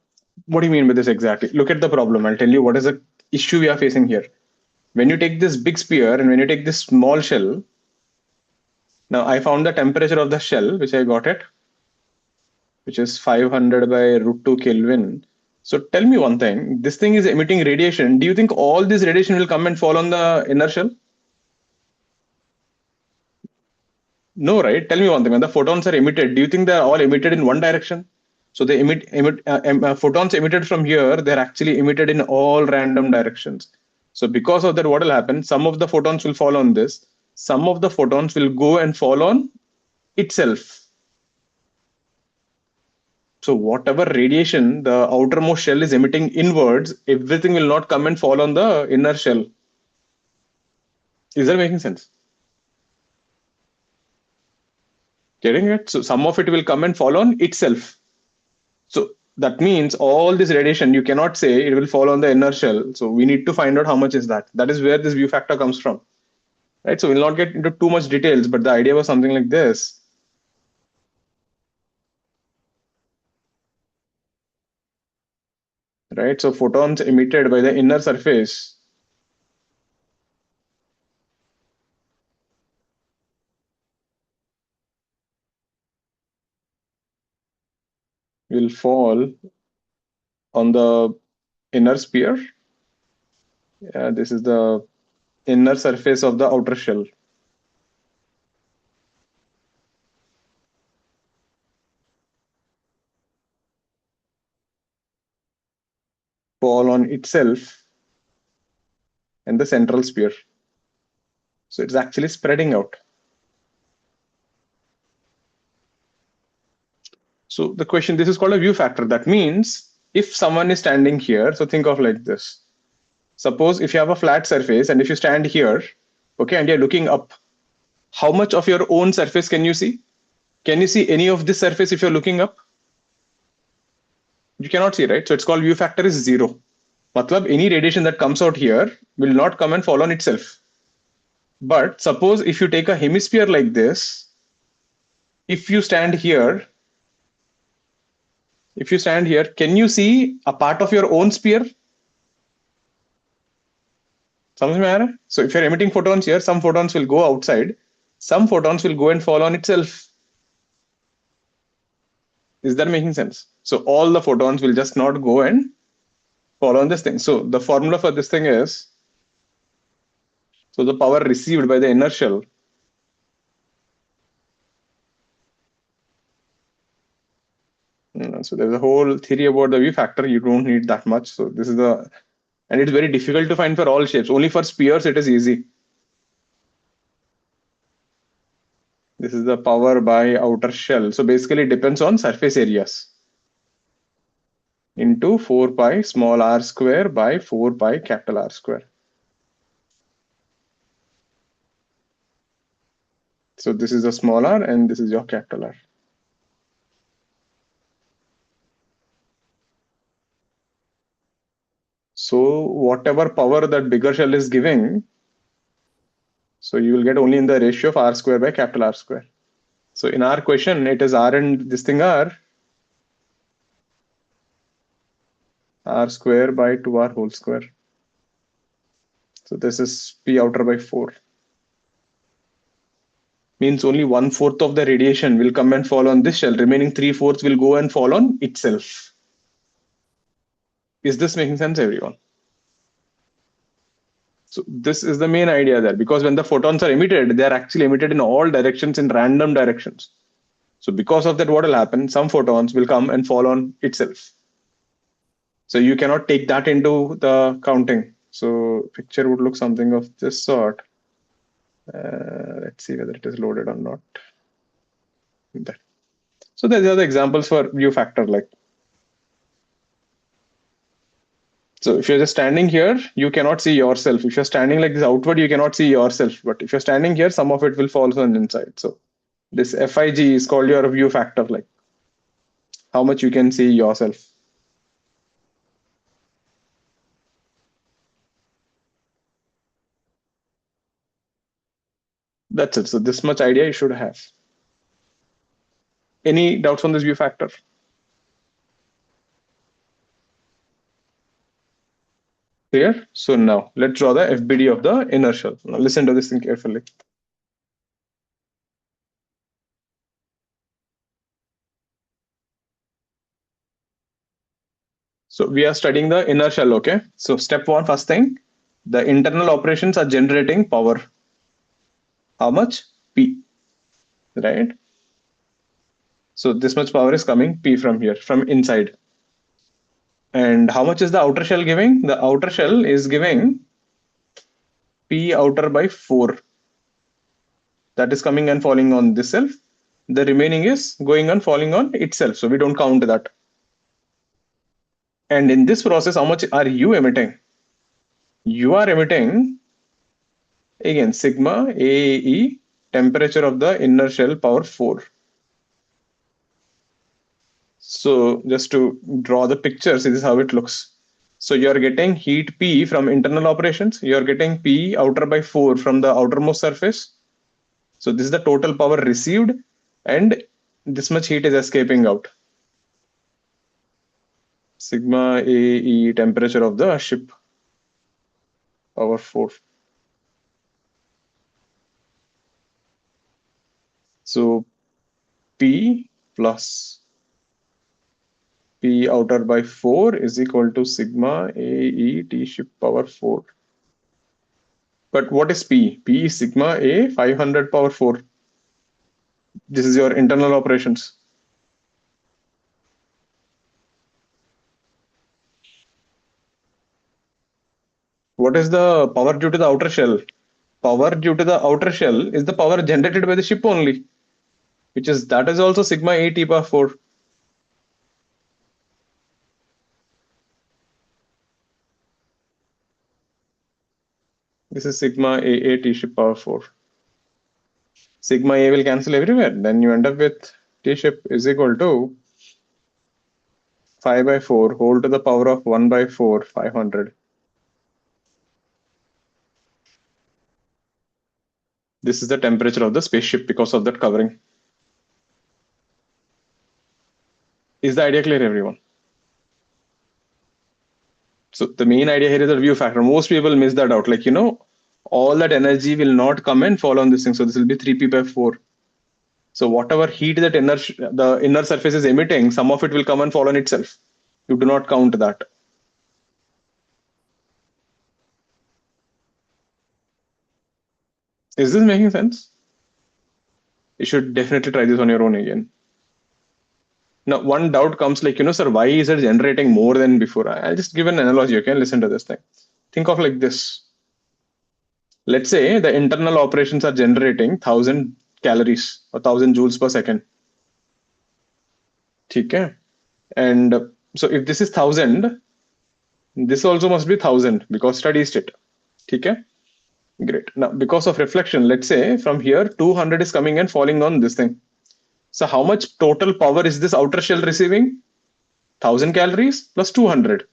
what do you mean by this exactly? Look at the problem. I'll tell you what is the issue we are facing here. When you take this big sphere and when you take this small shell, now I found the temperature of the shell, which I got it, which is 500 by root 2 Kelvin. So tell me one thing, this thing is emitting radiation. Do you think all this radiation will come and fall on the inner shell? No, right? Tell me one thing, when the photons are emitted, do you think they're all emitted in one direction? So they photons emitted from here, they're actually emitted in all random directions. So because of that, what will happen? Some of the photons will fall on this. Some of the photons will go and fall on itself. So whatever radiation the outermost shell is emitting inwards, everything will not come and fall on the inner shell. Is that making sense? Getting it? So some of it will come and fall on itself. So that means all this radiation, you cannot say it will fall on the inner shell. So we need to find out how much is that. That is where this view factor comes from. Right? So we'll not get into too much details, but the idea was something like this. Right? So photons emitted by the inner surface will fall on the inner sphere. This is the inner surface of the outer shell. Fall on itself and the central sphere. So it's actually spreading out. So the question, this is called a view factor. That means if someone is standing here, so think of like this. Suppose if you have a flat surface and if you stand here, okay, and you're looking up, how much of your own surface can you see? Can you see any of this surface if you're looking up? You cannot see, right? So it's called view factor is 0. Matlab, any radiation that comes out here will not come and fall on itself. But suppose if you take a hemisphere like this, if you stand here, can you see a part of your own sphere? समझ में आ रहा है? So if you're emitting photons here, some photons will go outside, some photons will go and fall on itself. Is that making sense? So all the photons will just not go and fall on this thing. So the formula for this thing is, so the power received by the inner shell so there's a whole theory about the view factor. You don't need that much. So this is the, and it's very difficult to find for all shapes. Only for spheres it is easy. This is the power by outer shell. So basically it depends on surface areas into 4 pi small r square by 4 pi capital R square. So this is a small r and this is your capital R. So whatever power that bigger shell is giving, so you will get only in the ratio of r square by capital R square. So in our question, it is r and this thing r square by 2r whole square. So this is P outer by 4. Means only 1/4 of the radiation will come and fall on this shell. Remaining 3/4 will go and fall on itself. Is this making sense, everyone? So this is the main idea there, because when the photons are emitted, they are actually emitted in all directions, in random directions. So because of that, what will happen? Some photons will come and fall on itself. So you cannot take that into the counting. So picture would look something of this sort. Let's see whether it is loaded or not. There. So these are the examples for view factor. Like, so if you're just standing here, you cannot see yourself. If you're standing like this outward, you cannot see yourself. But if you're standing here, some of it will fall on the inside. So this FIG is called your view factor, like how much you can see yourself. That's it. So this much idea you should have. Any doubts on this view factor? Clear? So now let's draw the FBD of the inner shell. Now listen to this thing carefully. So we are studying the inner shell, okay? So step one, first thing, the internal operations are generating power. How much? P, right? So this much power is coming P from here, from inside. And how much is the outer shell giving? The outer shell is giving P outer by 4. That is coming and falling on this self. The remaining is going and falling on itself. So we don't count that. And in this process, how much are you emitting? You are emitting, again, sigma AE, temperature of the inner shell, power 4. So just to draw the picture, see this is how it looks. So you're getting heat P from internal operations. You're getting P outer by 4 from the outermost surface. So this is the total power received, and this much heat is escaping out. Sigma AE, temperature of the ship, power 4. So P plus P outer by 4 is equal to sigma AE T ship power 4. But what is P? P is sigma A 500 power 4. This is your internal operations. What is the power due to the outer shell? Power due to the outer shell is the power generated by the ship only, which is, that is also sigma A T power 4. This is sigma AA T ship power 4. Sigma A will cancel everywhere. Then you end up with T ship is equal to 5 by 4 whole to the power of 1 by 4, 500. This is the temperature of the spaceship because of that covering. Is the idea clear, everyone? So the main idea here is the view factor. Most people miss that out. Like, all that energy will not come and fall on this thing. So this will be 3p by 4. So whatever heat that the inner surface is emitting, some of it will come and fall on itself. You do not count that. Is this making sense? You should definitely try this on your own again. Now, one doubt comes like, sir, why is it generating more than before? I'll just give an analogy. Okay, listen to this thing. Think of like this. Let's say the internal operations are generating 1,000 calories or 1,000 joules per second. Okay. And so if this is 1,000, this also must be 1,000 because steady state. Okay. Great. Now, because of reflection, let's say from here 200 is coming and falling on this thing. So how much total power is this outer shell receiving? 1,000 calories plus 200.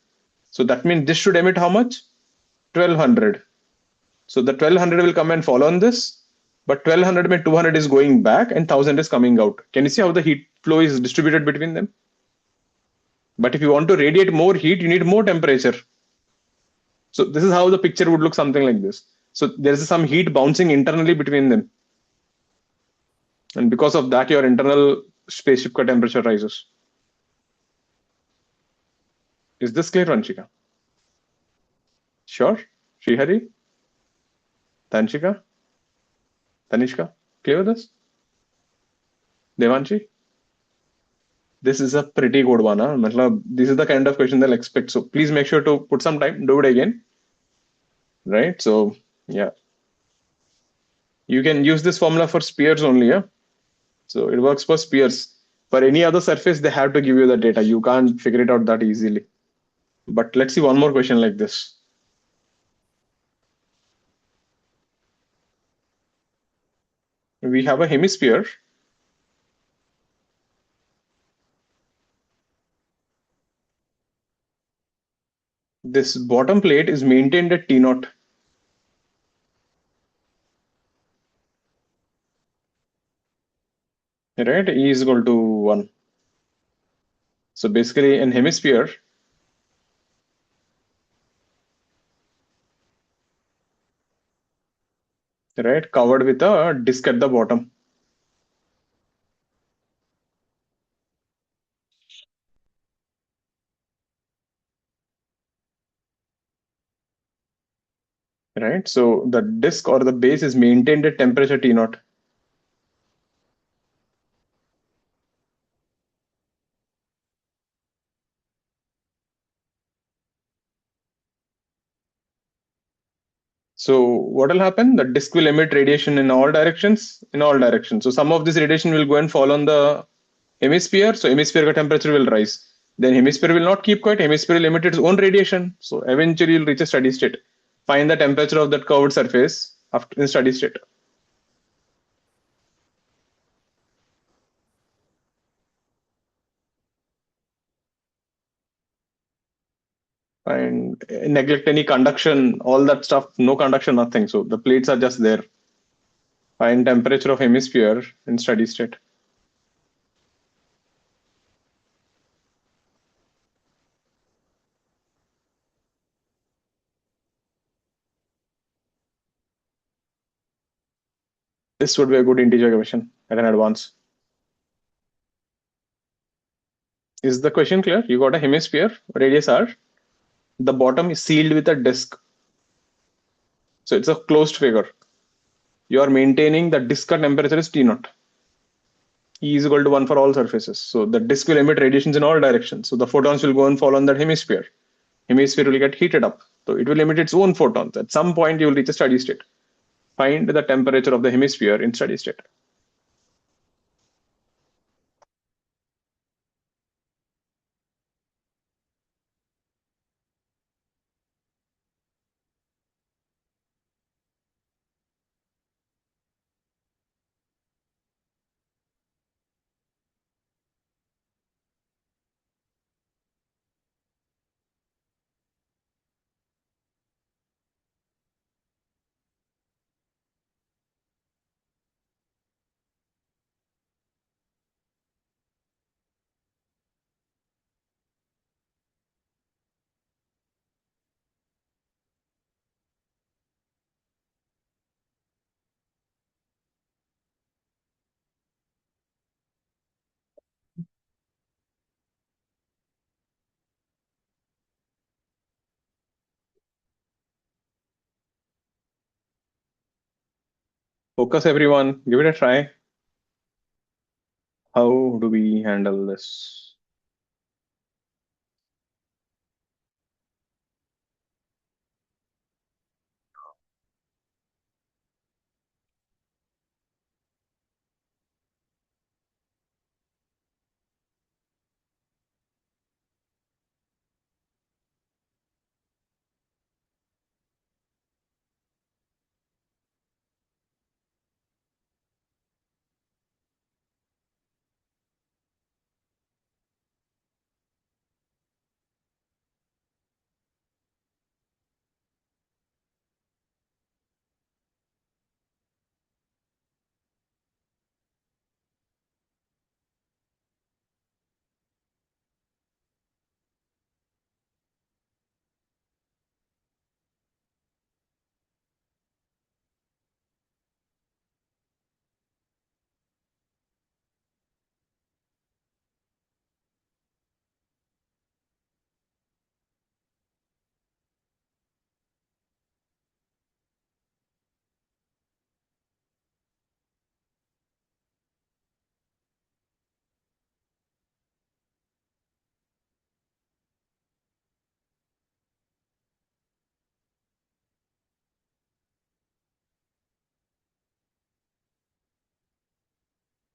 So that means this should emit how much? 1,200. So the 1,200 will come and fall on this, but 1,200 means 200 is going back and 1,000 is coming out. Can you see how the heat flow is distributed between them? But if you want to radiate more heat, you need more temperature. So this is how the picture would look something like this. So there's some heat bouncing internally between them. And because of that, your internal spaceship temperature rises. Is this clear, Vanshika? Sure. Srihari? Tanshika? Tanishka? Clear with this? Devanshi? This is a pretty good one. Huh? This is the kind of question they'll expect. So please make sure to put some time, do it again. Right? So, yeah. You can use this formula for spheres only. Yeah? So it works for spheres. For any other surface, they have to give you the data. You can't figure it out that easily. But let's see one more question like this. We have a hemisphere. This bottom plate is maintained at T naught. Right? E is equal to 1. So basically, an hemisphere, right, covered with a disk at the bottom. Right? So the disk or the base is maintained at temperature T naught. So what will happen? The disk will emit radiation in all directions, So some of this radiation will go and fall on the hemisphere. So hemisphere temperature will rise. Then hemisphere will not keep quiet. Hemisphere will emit its own radiation. So eventually you'll reach a steady state. Find the temperature of that curved surface after in steady state. And neglect any conduction, all that stuff, no conduction, nothing. So the plates are just there. Find temperature of hemisphere in steady state. This would be a good integer question at an advance. Is the question clear? You got a hemisphere, radius r. The bottom is sealed with a disk. So it's a closed figure. You are maintaining the disk temperature is T naught. E is equal to 1 for all surfaces. So the disk will emit radiations in all directions. So the photons will go and fall on that hemisphere. Hemisphere will get heated up. So it will emit its own photons. At some point, you will reach a steady state. Find the temperature of the hemisphere in steady state. Focus, everyone. Give it a try. How do we handle this?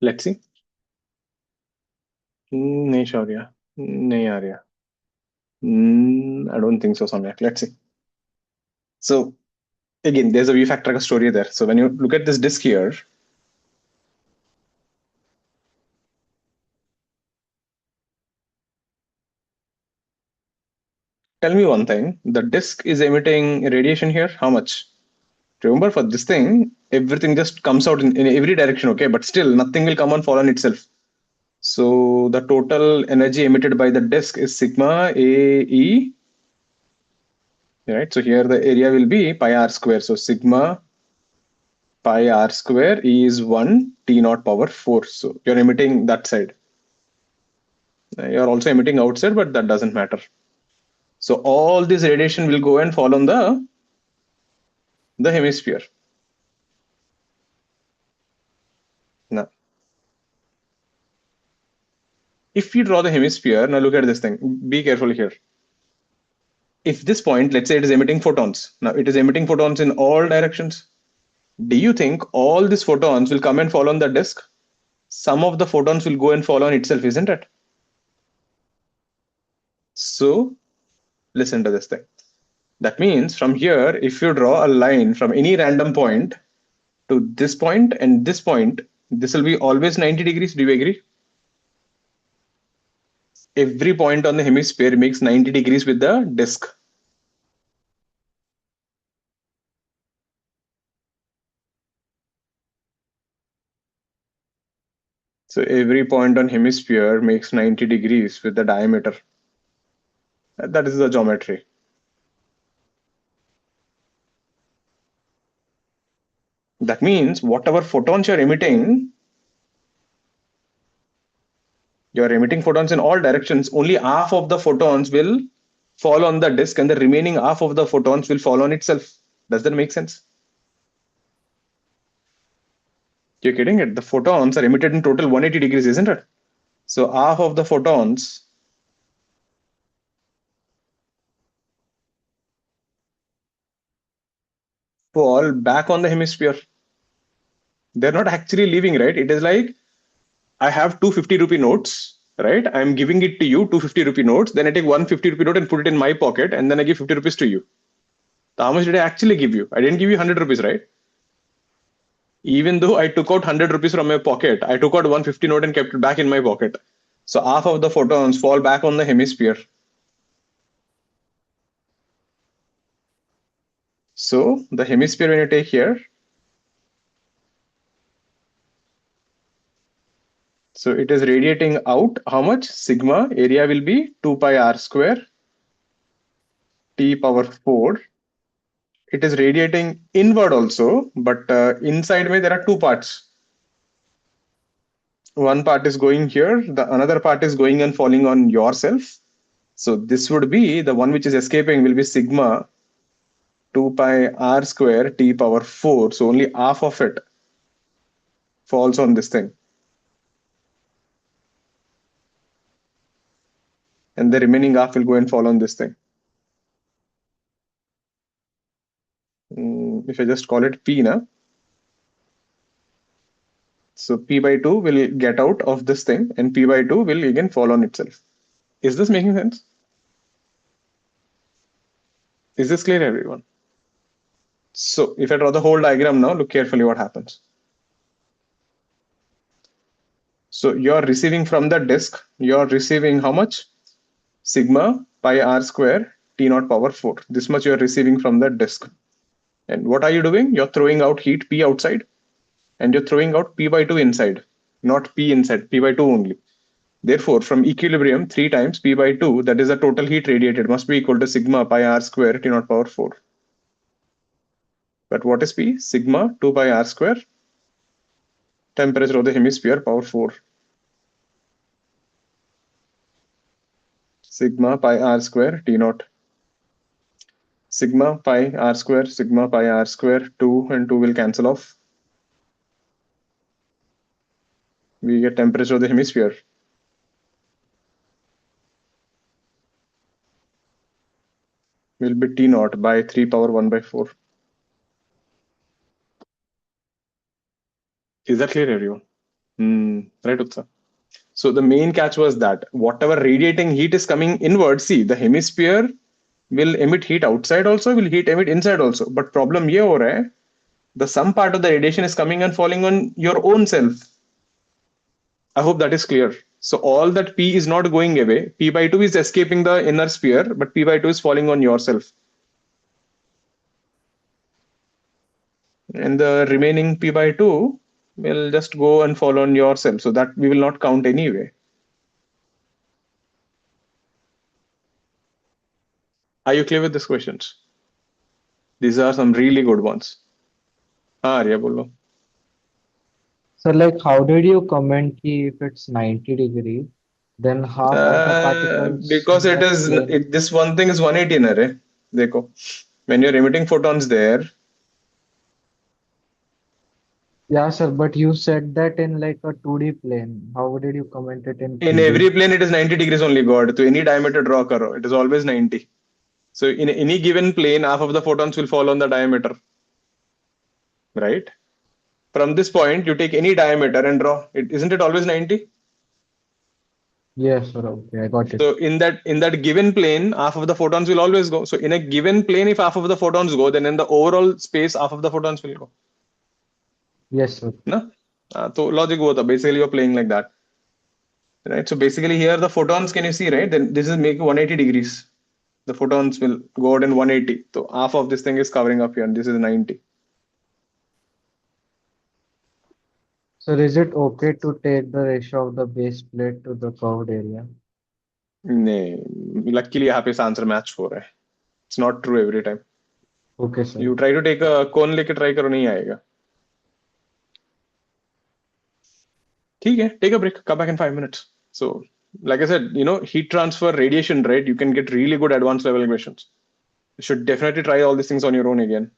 Let's see. नहीं शौर्य, नहीं Arya. I don't think so, Samyak. Let's see. So again, there's a V factor story there. So when you look at this disk here, tell me one thing. The disk is emitting radiation here. How much? Remember, for this thing, everything just comes out in every direction, okay? But still, nothing will come and fall on itself. So the total energy emitted by the disk is sigma AE, right? So here the area will be pi r square. So sigma pi r square is 1 T naught power 4. So you're emitting that side. You're also emitting outside, but that doesn't matter. So all this radiation will go and fall on the hemisphere. Now, if you draw the hemisphere, now look at this thing. Be careful here. If this point, let's say it is emitting photons. Now it is emitting photons in all directions. Do you think all these photons will come and fall on the disk? Some of the photons will go and fall on itself, isn't it? So listen to this thing. That means from here, if you draw a line from any random point to this point and this point, this will be always 90 degrees. Do you agree? Every point on the hemisphere makes 90 degrees with the disk. So every point on hemisphere makes 90 degrees with the diameter. That is the geometry. That means whatever photons you're emitting photons in all directions. Only half of the photons will fall on the disk and the remaining half of the photons will fall on itself. Does that make sense? You're getting it? The photons are emitted in total 180 degrees, isn't it? So half of the photons fall back on the hemisphere. They're not actually leaving, right? It is like I have 250 rupee notes, right? I'm giving it to you, 250 rupee notes. Then I take 150 rupee note and put it in my pocket, and then I give 50 rupees to you. So how much did I actually give you? I didn't give you 100 rupees, right? Even though I took out 100 rupees from my pocket, I took out 150 note and kept it back in my pocket. So half of the photons fall back on the hemisphere. So the hemisphere, when you take here, so it is radiating out how much? Sigma area will be 2 pi r square T power 4. It is radiating inward also, but inside me there are two parts. One part is going here, the another part is going and falling on yourself. So this would be the one which is escaping will be sigma 2 pi r square T power 4. So only half of it falls on this thing. And the remaining half will go and fall on this thing. If I just call it P now. So P by 2 will get out of this thing and P by 2 will again fall on itself. Is this making sense? Is this clear, everyone? So if I draw the whole diagram now, look carefully what happens. So you're receiving from the disk, you're receiving how much? Sigma pi r square T naught power 4. This much you're receiving from the disk. And what are you doing? You're throwing out heat P outside and you're throwing out P by 2 inside, not P inside, P by 2 only. Therefore, from equilibrium, 3 times P by 2, that is the total heat radiated, must be equal to sigma pi r square T naught power 4. But what is P? Sigma 2 pi r square, temperature of the hemisphere, power 4. Sigma pi r square T naught. Sigma pi r square, 2 and 2 will cancel off. We get temperature of the hemisphere. Will be T naught by 3 power 1 by 4. Is that clear, everyone? Right, Utsa? So the main catch was that whatever radiating heat is coming inward, see, the hemisphere will emit heat outside also, will heat emit inside also. But problem ye ho raha hai, the some part of the radiation is coming and falling on your own self. I hope that is clear. So all that P is not going away. P by 2 is escaping the inner sphere, but P by 2 is falling on yourself. And the remaining P by 2 will just go and fall on yourself. So that we will not count anyway. Are you clear with these questions? These are some really good ones. Arya, bolo. So like how did you comment ki if it's 90 degree, then half of the particles Because in it that is plane? this one thing is 180 na re. Dekho. When you're emitting photons there, Yeah, sir, but you said that in like a 2D plane. How did you comment it in in 3D? every plane it is 90 degrees only, God. To any diameter draw karo, it is always 90. So in any given plane, half of the photons will fall on the diameter, right? From this point, you take any diameter and draw. Isn't it always 90? Yes, sir. Okay, I got it. So in that given plane, half of the photons will always go. So in a given plane, if half of the photons go, then in the overall space, half of the photons will go. Yes, sir. No? So logic wo tha. Basically, you're playing like that, right? So basically, here the photons, can you see, right? Then this is make 180 degrees. The photons will go out in 180. So half of this thing is covering up here, and this is 90. So is it okay to take the ratio of the base plate to the curved area? नहीं, luckily यहाँ पे इस answer match हो रहा है. It's not true every time. Okay, sir. You try to take a cone लेके try करो, नहीं आएगा. ठीक है, take a break, come back in 5 minutes. So like I said, heat transfer, radiation, right? You can get really good advanced level equations. You should definitely try all these things on your own again.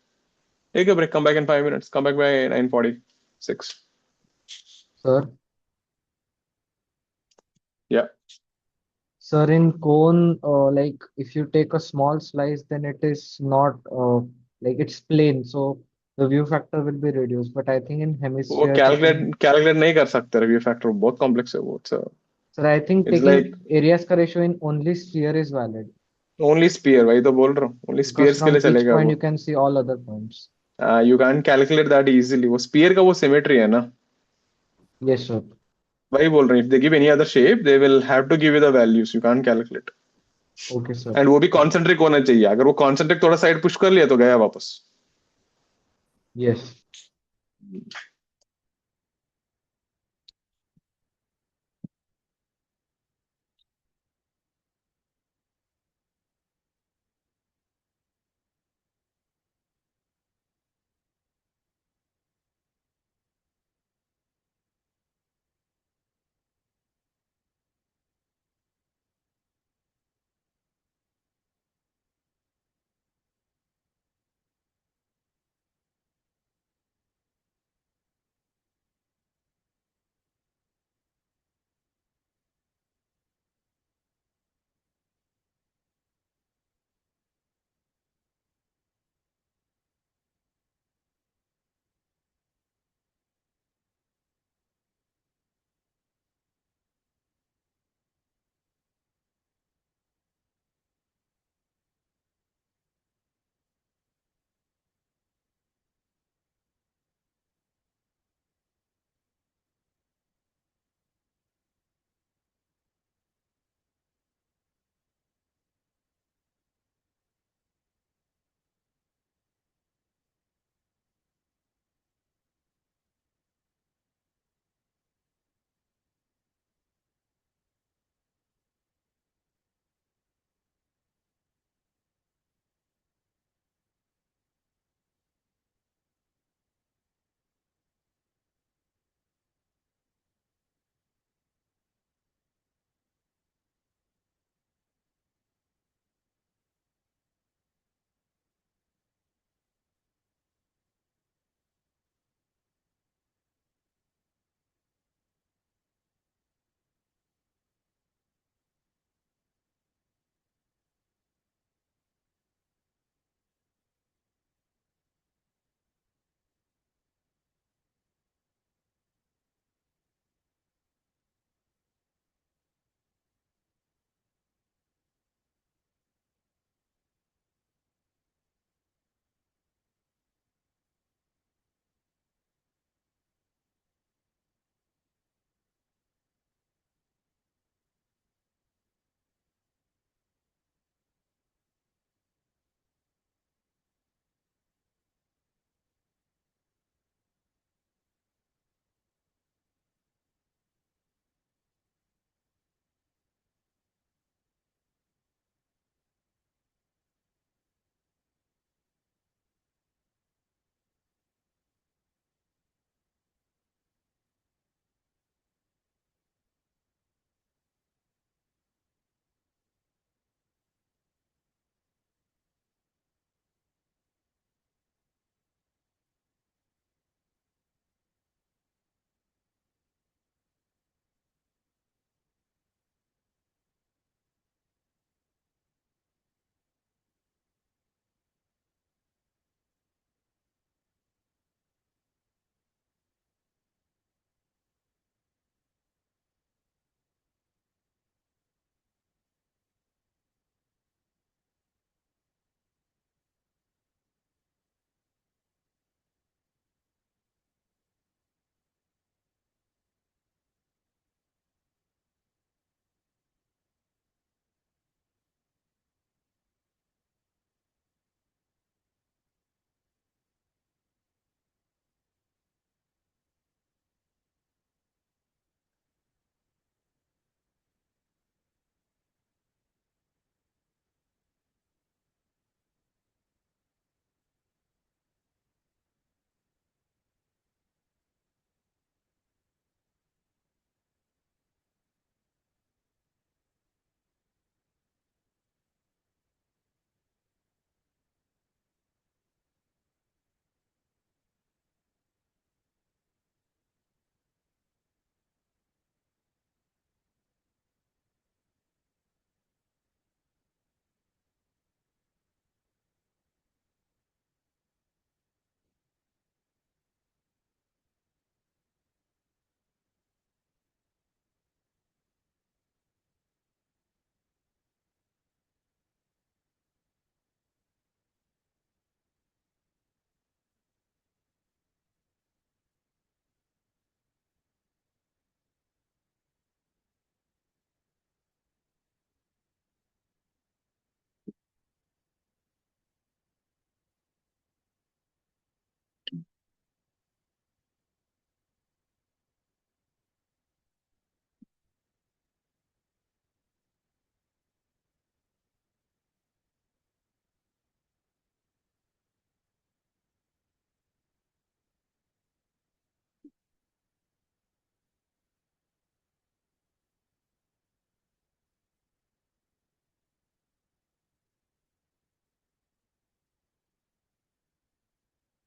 Take a break, come back in 5 minutes. Come back by 9:46. Sir, Yeah. sir, in cone, like if you take a small slice, then it is not like it's plain, so the view factor will be reduced. But I think in वो hemisphere calculate taking, calculate नहीं कर सकते, review factor बहुत complex है वो. sir, I think it's like taking areas का ratio in only sphere is valid only sphere, वही तो बोल रहा हूँ, ओनली because स्पीयर्स के from लिए each चलेगा point वो. you can see all other points. You can calculate that easily. वो स्पीयर का वो सिमेट्री है ना. Yes, sir. वही बोल रहे हैं, if they give any other shape they will have to give you the values, you can calculate. Okay, sir. And वो भी कॉन्सेंट्रिक होना चाहिए. अगर वो कॉन्सेंट्रिक थोड़ा साइड पुश कर लिया तो गया वापस. Yes.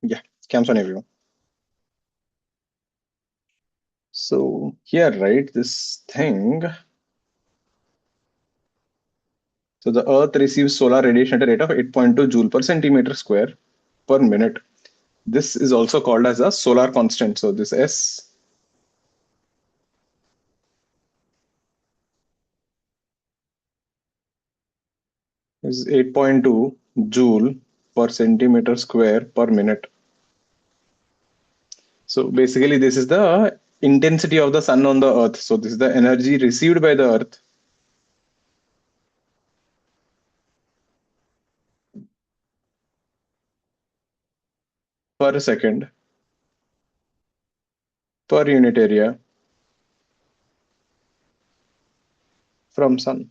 Yeah, camps on everyone. So here, right, this thing. So the Earth receives solar radiation at a rate of 8.2 joule per centimeter square per minute. This is also called as a solar constant. So this S is 8.2 joule per centimeter square per minute. So basically, this is the intensity of the sun on the Earth. So this is the energy received by the Earth per second per unit area from sun.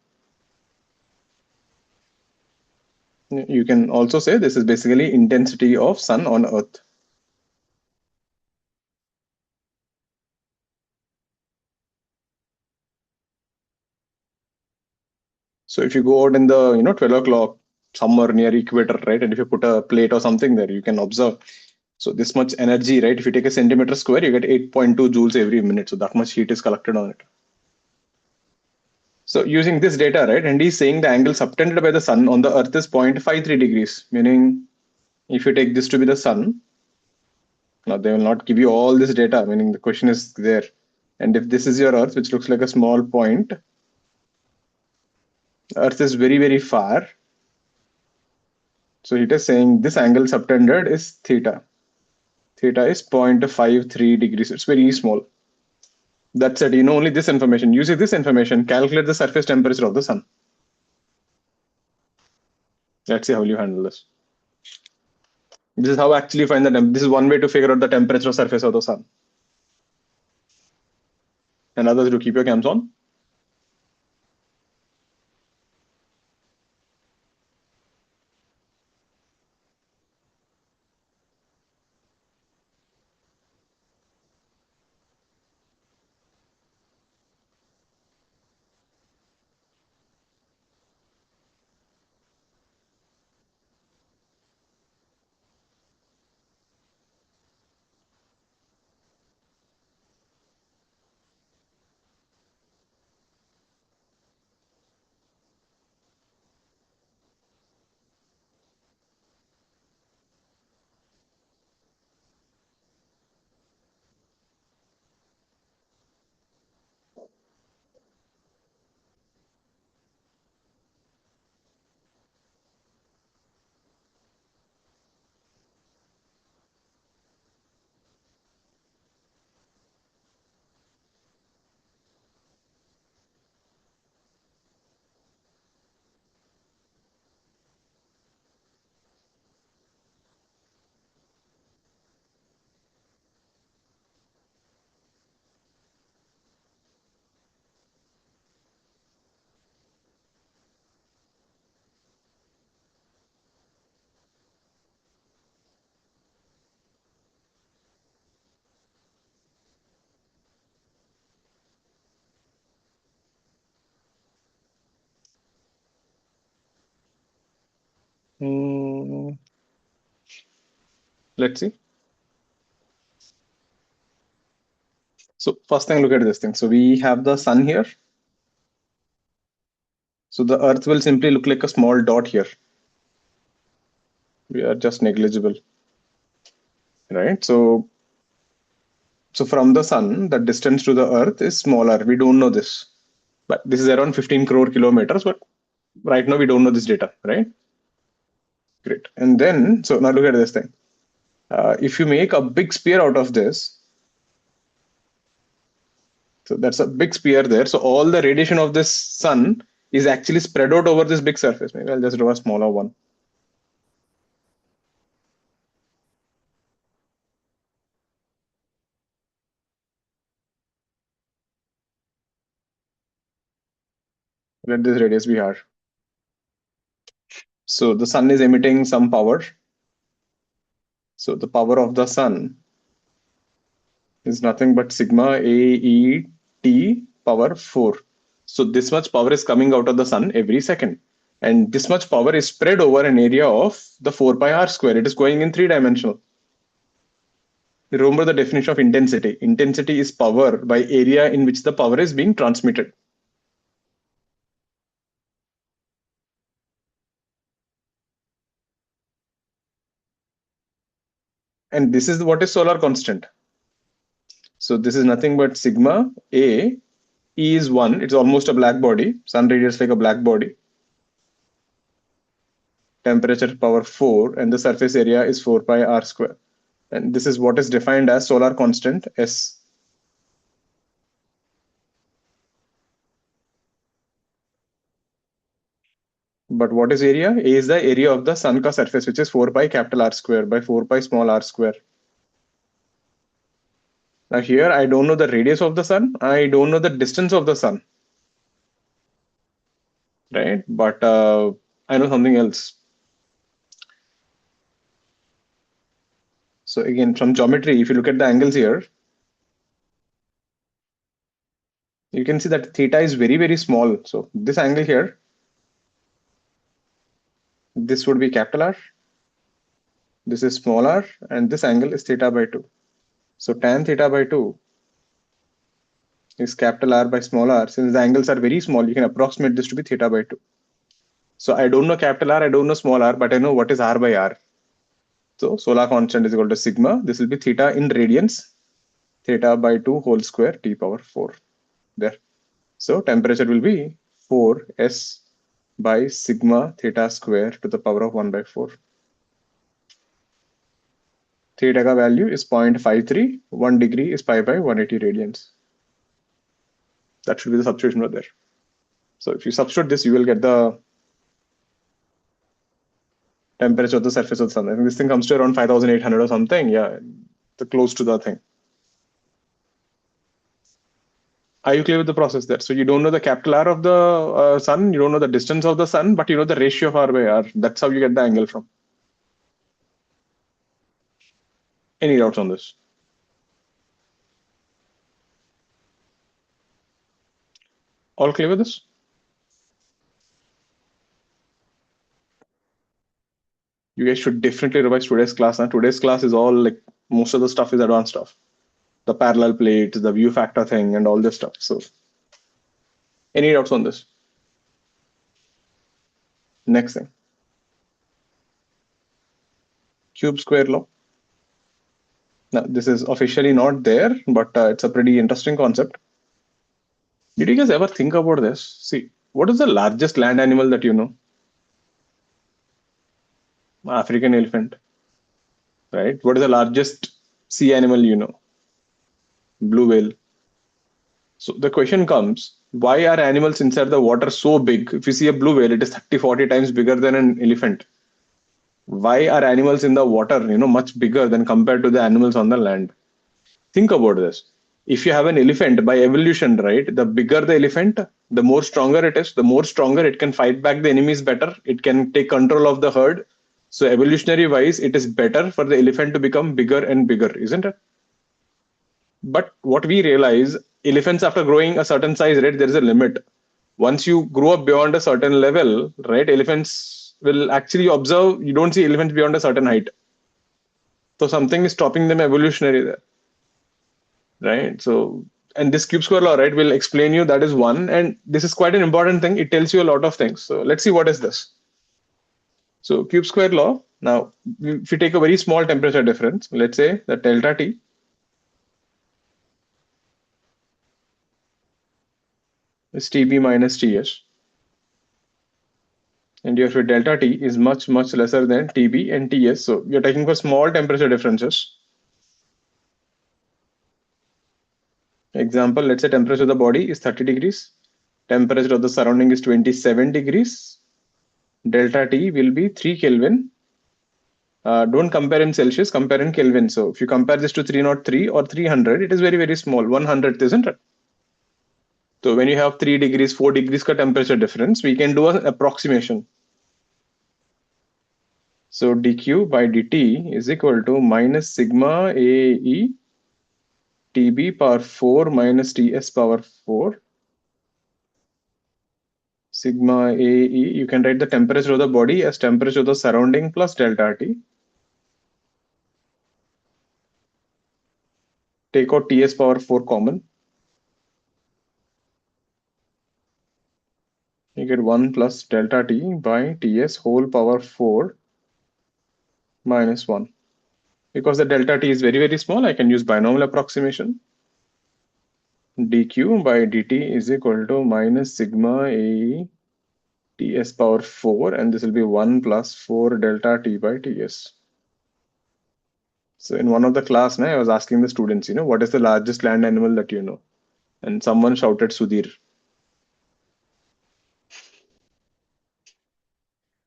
You can also say this is basically intensity of sun on Earth. So if you go out in the 12 o'clock somewhere near equator, right, and if you put a plate or something there, you can observe. So this much energy, right? If you take a centimeter square, you get 8.2 joules every minute. So that much heat is collected on it. So using this data, right, and he's saying the angle subtended by the sun on the Earth is 0.53 degrees, meaning if you take this to be the sun, now they will not give you all this data, meaning the question is there. And if this is your Earth, which looks like a small point, Earth is very, very far. So it is saying this angle subtended is theta. Theta is 0.53 degrees. It's very small. That's it. You know only this information. Using this information, calculate the surface temperature of the sun. Let's see how you handle this. This is how actually find the this is one way to figure out the temperature of surface of the sun. And others do keep your cams on. Hmm, let's see. So first thing, look at this thing. So we have the sun here. So the Earth will simply look like a small dot here. We are just negligible, right? So from the sun, the distance to the Earth is smaller. We don't know this, but this is around 15 crore kilometers. But right now we don't know this data, right? Great. And then, so now look at this thing. If you make a big sphere out of this, so that's a big sphere there. So all the radiation of this sun is actually spread out over this big surface. Maybe I'll just draw a smaller one. Let this radius be r. So the sun is emitting some power. So the power of the sun is nothing but sigma AET power 4. So this much power is coming out of the sun every second. And this much power is spread over an area of the 4 pi r square. It is going in 3-dimensional. Remember the definition of intensity. Intensity is power by area in which the power is being transmitted. And this is what is solar constant. So this is nothing but sigma A. E is 1. It's almost a black body. Sun radiates like a black body. Temperature power 4, and the surface area is 4 pi r square. And this is what is defined as solar constant S. But what is area? A is the area of the sun ka surface, which is 4 pi capital R square by 4 pi small r square. Now here, I don't know the radius of the sun. I don't know the distance of the sun. Right? But I know something else. So again, from geometry, if you look at the angles here, you can see that theta is very, very small. So this angle here, this would be capital R. This is small r, and this angle is theta by 2. So tan theta by 2 is capital R by small r. Since the angles are very small, you can approximate this to be theta by 2. So I don't know capital R, I don't know small r, but I know what is r by r. So solar constant is equal to sigma. This will be theta in radians, theta by 2 whole square t power 4. There. So temperature will be 4s by sigma theta square to the power of 1 by 4. Theta ka value is 0.53. 1 degree is pi by 180 radians. That should be the substitution over there. So if you substitute this, you will get the temperature of the surface of the sun. I think this thing comes to around 5,800 or something. Yeah, close to the thing. Are you clear with the process there? So you don't know the capital R of the sun, you don't know the distance of the sun, but you know the ratio of R by R. That's how you get the angle from. Any doubts on this? All clear with this? You guys should definitely revise today's class. Today's class is all like, most of the stuff is advanced stuff. The parallel plates, the view factor thing, and all this stuff. So any doubts on this? Next thing. Cube square law. Now, this is officially not there, but it's a pretty interesting concept. Did you guys ever think about this? See, what is the largest land animal that you know? African elephant, right? What is the largest sea animal you know? Blue whale. So the question comes, why are animals inside the water so big? If you see a blue whale, it is 30, 40 times bigger than an elephant. Why are animals in the water, much bigger than compared to the animals on the land? Think about this. If you have an elephant, by evolution, right, the bigger the elephant, the more stronger it is, the more stronger it can fight back the enemies better. It can take control of the herd. So evolutionary wise, it is better for the elephant to become bigger and bigger, isn't it? But what we realize, elephants after growing a certain size, right, there is a limit. Once you grow up beyond a certain level, right, elephants will actually observe, you don't see elephants beyond a certain height. So something is stopping them evolutionary there, right? So, and this cube square law, right, will explain you that is one. And this is quite an important thing. It tells you a lot of things. So let's see what is this. So cube square law. Now, if you take a very small temperature difference, let's say that delta T is TB minus TS. And your delta T is much, much lesser than TB and TS. So you're taking for small temperature differences. Example, let's say temperature of the body is 30 degrees. Temperature of the surrounding is 27 degrees. Delta T will be 3 Kelvin. Don't compare in Celsius, compare in Kelvin. So if you compare this to 303 or 300, it is very, very small, 100th, isn't it? So when you have 3 degrees, 4 degrees ka temperature difference, we can do an approximation. So dq by dt is equal to minus sigma AE TB power 4 minus TS power 4. Sigma AE, you can write the temperature of the body as temperature of the surrounding plus delta T. Take out Ts power 4 common. You get 1 plus delta T by Ts whole power 4 minus 1. Because the delta T is very, very small, I can use binomial approximation. dq by dt is equal to minus sigma A Ts power 4, and this will be 1 plus 4 delta T by Ts. So in one of the class, I was asking the students, what is the largest land animal that you know? And someone shouted Sudhir.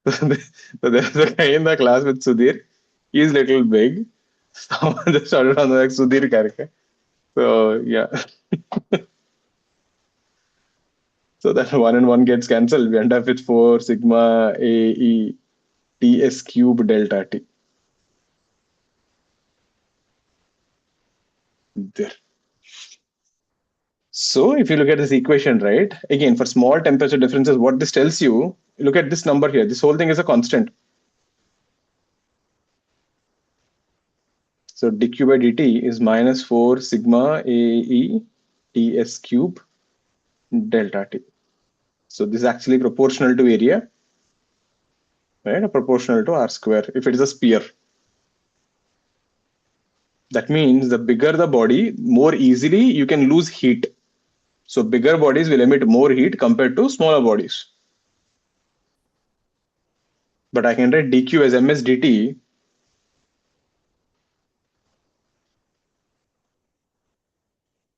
So there's a guy in the class with Sudhir. He's little big. Someone just shouted on the like Sudhir character. So yeah. So that 1 and 1 gets cancelled. We end up with 4 sigma AE Ts cube delta T. There. So if you look at this equation, right, again, for small temperature differences, what this tells you, look at this number here. This whole thing is a constant. So dq by dt is minus 4 sigma AE Ts cube delta T. So this is actually proportional to area, right? Proportional to r square if it is a sphere. That means the bigger the body, more easily you can lose heat. So bigger bodies will emit more heat compared to smaller bodies. But I can write dq as ms dt.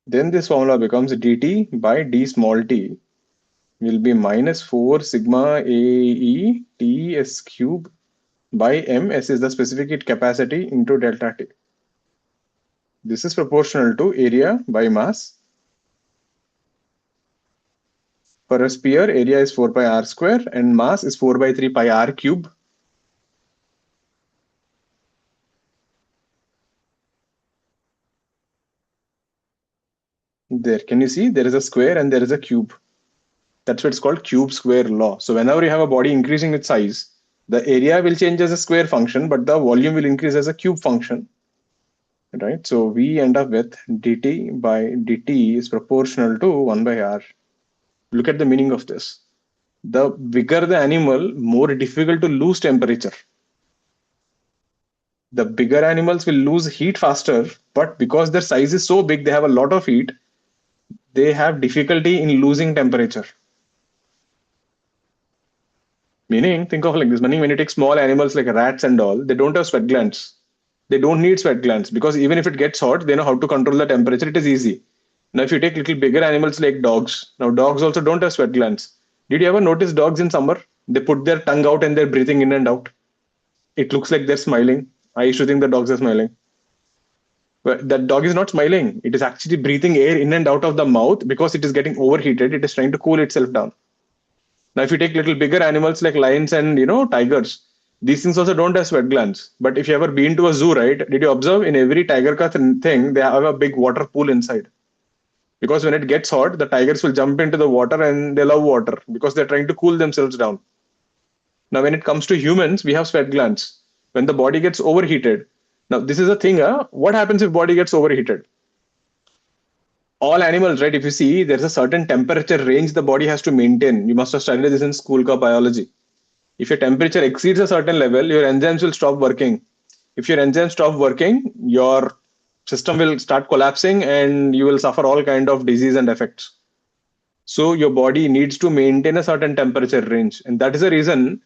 Then this formula becomes dt by d small t will be minus 4 sigma AE Ts cube by m. S is the specific heat capacity into delta T. This is proportional to area by mass. For a sphere, area is 4 pi r square and mass is 4 by 3 pi r cube. There, can you see? There is a square and there is a cube. That's what it's called cube square law. So whenever you have a body increasing its size, the area will change as a square function, but the volume will increase as a cube function. Right? So we end up with dt by dt is proportional to 1 by r. Look at the meaning of this. The bigger the animal, more difficult to lose temperature. The bigger animals will lose heat faster, but because their size is so big, they have a lot of heat, they have difficulty in losing temperature. Meaning, think of like this. Meaning, when you take small animals like rats and all, they don't have sweat glands. They don't need sweat glands because even if it gets hot, they know how to control the temperature. It is easy. Now, if you take little bigger animals like dogs, now dogs also don't have sweat glands. Did you ever notice dogs in summer? They put their tongue out and they're breathing in and out. It looks like they're smiling. I used to think the dogs are smiling. But that dog is not smiling. It is actually breathing air in and out of the mouth because it is getting overheated. It is trying to cool itself down. Now, if you take little bigger animals like lions and tigers, these things also don't have sweat glands. But if you ever been to a zoo, right? Did you observe in every tiger ka thing they have a big water pool inside? Because when it gets hot, the tigers will jump into the water and they love water because they're trying to cool themselves down. Now, when it comes to humans, we have sweat glands. When the body gets overheated, now this is a thing. What happens if body gets overheated? All animals, right? If you see, there's a certain temperature range the body has to maintain. You must have studied this in school ka biology. If your temperature exceeds a certain level, your enzymes will stop working. If your enzymes stop working, your system will start collapsing and you will suffer all kind of disease and effects. So your body needs to maintain a certain temperature range. And that is the reason,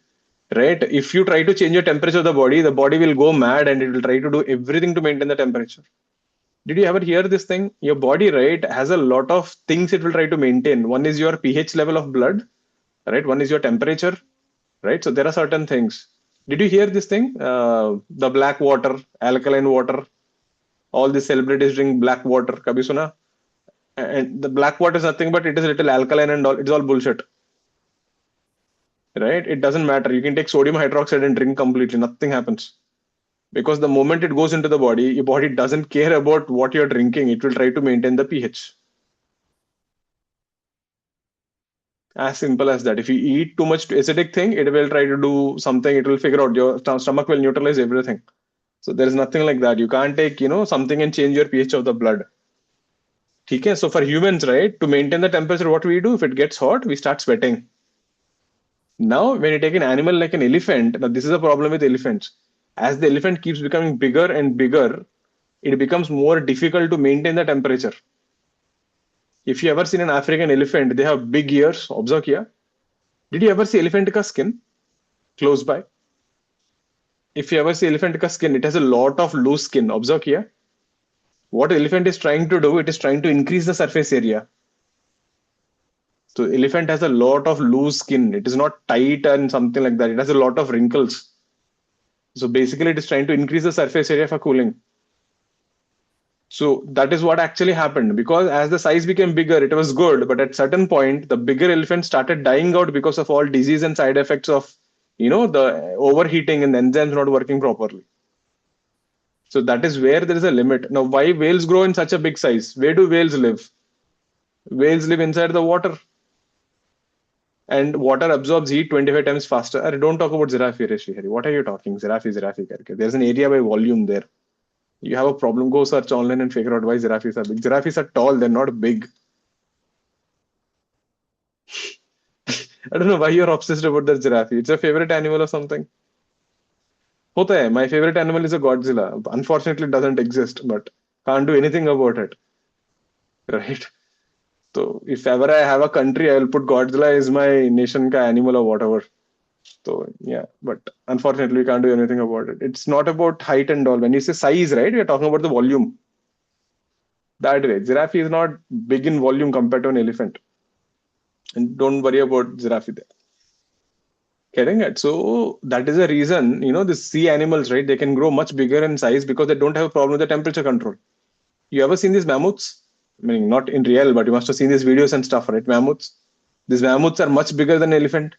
right? If you try to change your temperature of the body will go mad and it will try to do everything to maintain the temperature. Did you ever hear this thing? Your body, right, has a lot of things it will try to maintain. One is your pH level of blood, right? One is your temperature, right? So there are certain things. Did you hear this thing? The black water, alkaline water. All the celebrities drink black water. Kabhi suna? And the black water is nothing but it is a little alkaline and all. It's all bullshit, right? It doesn't matter. You can take sodium hydroxide and drink completely. Nothing happens. Because the moment it goes into the body, your body doesn't care about what you're drinking. It will try to maintain the pH. As simple as that. If you eat too much acidic thing, it will try to do something. It will figure out your stomach will neutralize everything. So there is nothing like that. You can't take, something and change your pH of the blood. Okay? So for humans, right, to maintain the temperature, what we do, if it gets hot, we start sweating. Now, when you take an animal like an elephant, now this is a problem with elephants. As the elephant keeps becoming bigger and bigger, it becomes more difficult to maintain the temperature. If you ever seen an African elephant, they have big ears. Observe here. Did you ever see elephant ka skin close by? If you ever see elephant ka skin, it has a lot of loose skin. Observe here. What elephant is trying to do, it is trying to increase the surface area. So elephant has a lot of loose skin. It is not tight and something like that. It has a lot of wrinkles. So basically, it is trying to increase the surface area for cooling. So that is what actually happened, because as the size became bigger, it was good. But at certain point, the bigger elephant started dying out because of all disease and side effects of, the overheating and the enzymes not working properly. So that is where there is a limit. Now, why whales grow in such a big size? Where do whales live? Whales live inside the water. And water absorbs heat 25 times faster. Don't talk about giraffe here, Srihari. What are you talking? Giraffe. There's an area by volume there. You have a problem, go search online and figure out why giraffes are big. Giraffes are tall, they're not big. I don't know why you're obsessed about the giraffe. It's your favorite animal or something. Hota hai. My favorite animal is a Godzilla. Unfortunately, it doesn't exist, but can't do anything about it. Right? So if ever I have a country, I will put Godzilla as my nation ka animal or whatever. So yeah, but unfortunately, we can't do anything about it. It's not about height and all. When you say size, right, we're talking about the volume. That way, giraffe is not big in volume compared to an elephant. And don't worry about giraffe there. Getting it? So that is the reason, the sea animals, right, they can grow much bigger in size because they don't have a problem with the temperature control. You ever seen these mammoths? I mean, not in real, but you must have seen these videos and stuff, right? Mammoths. These mammoths are much bigger than elephant.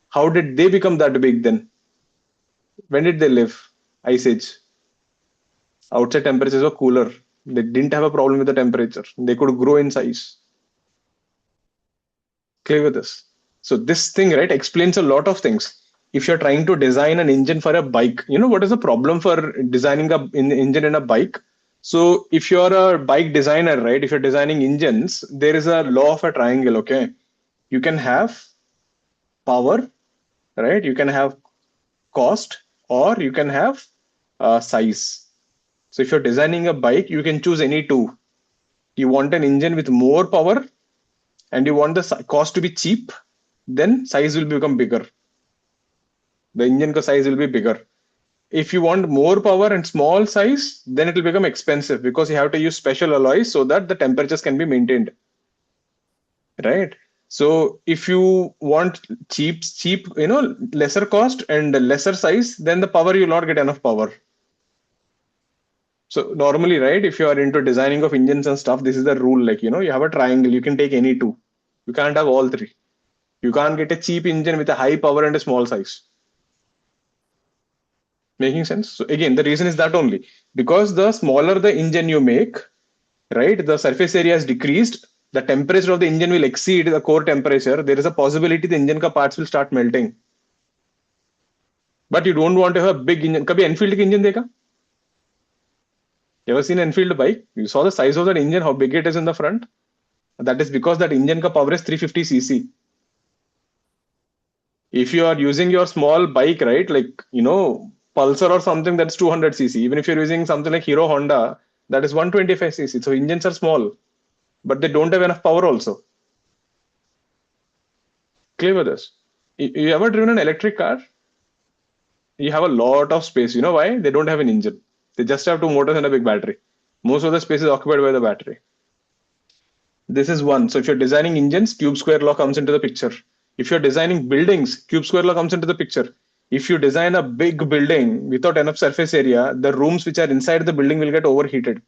How did they become that big then? When did they live? Ice Age. Outside temperatures were cooler. They didn't have a problem with the temperature. They could grow in size. Clear with this? So this thing, right, explains a lot of things. If you're trying to design an engine for a bike, what is the problem for designing an engine in a bike? So if you're a bike designer, right, if you're designing engines, there is a law of a triangle, okay? You can have power, right? You can have cost, or you can have size. So if you're designing a bike, you can choose any two. You want an engine with more power and you want the cost to be cheap, then size will become bigger. The engine size will be bigger. If you want more power and small size, then it will become expensive because you have to use special alloys so that the temperatures can be maintained. Right? So if you want cheap, lesser cost and lesser size, then the power you'll not get enough power. So normally, right, if you are into designing of engines and stuff, this is the rule. Like, you have a triangle, you can take any two. You can't have all three. You can't get a cheap engine with a high power and a small size. Making sense? So again, the reason is that only because the smaller the engine you make, right, the surface area is decreased, the temperature of the engine will exceed the core temperature. There is a possibility the engine parts will start melting. But you don't want to have a big engine. Kabhi Enfield ki engine dekha? You ever seen an Enfield bike? You saw the size of that engine, how big it is in the front. That is because that engine ka power is 350 cc. If you are using your small bike, right, like, Pulsar or something, that's 200 cc. Even if you're using something like Hero Honda, that is 125 cc. So engines are small, but they don't have enough power also. Clear with this? You ever driven an electric car? You have a lot of space. You know why? They don't have an engine. They just have two motors and a big battery. Most of the space is occupied by the battery. This is one. So if you're designing engines, cube square law comes into the picture. If you're designing buildings, cube square law comes into the picture. If you design a big building without enough surface area, the rooms which are inside the building will get overheated.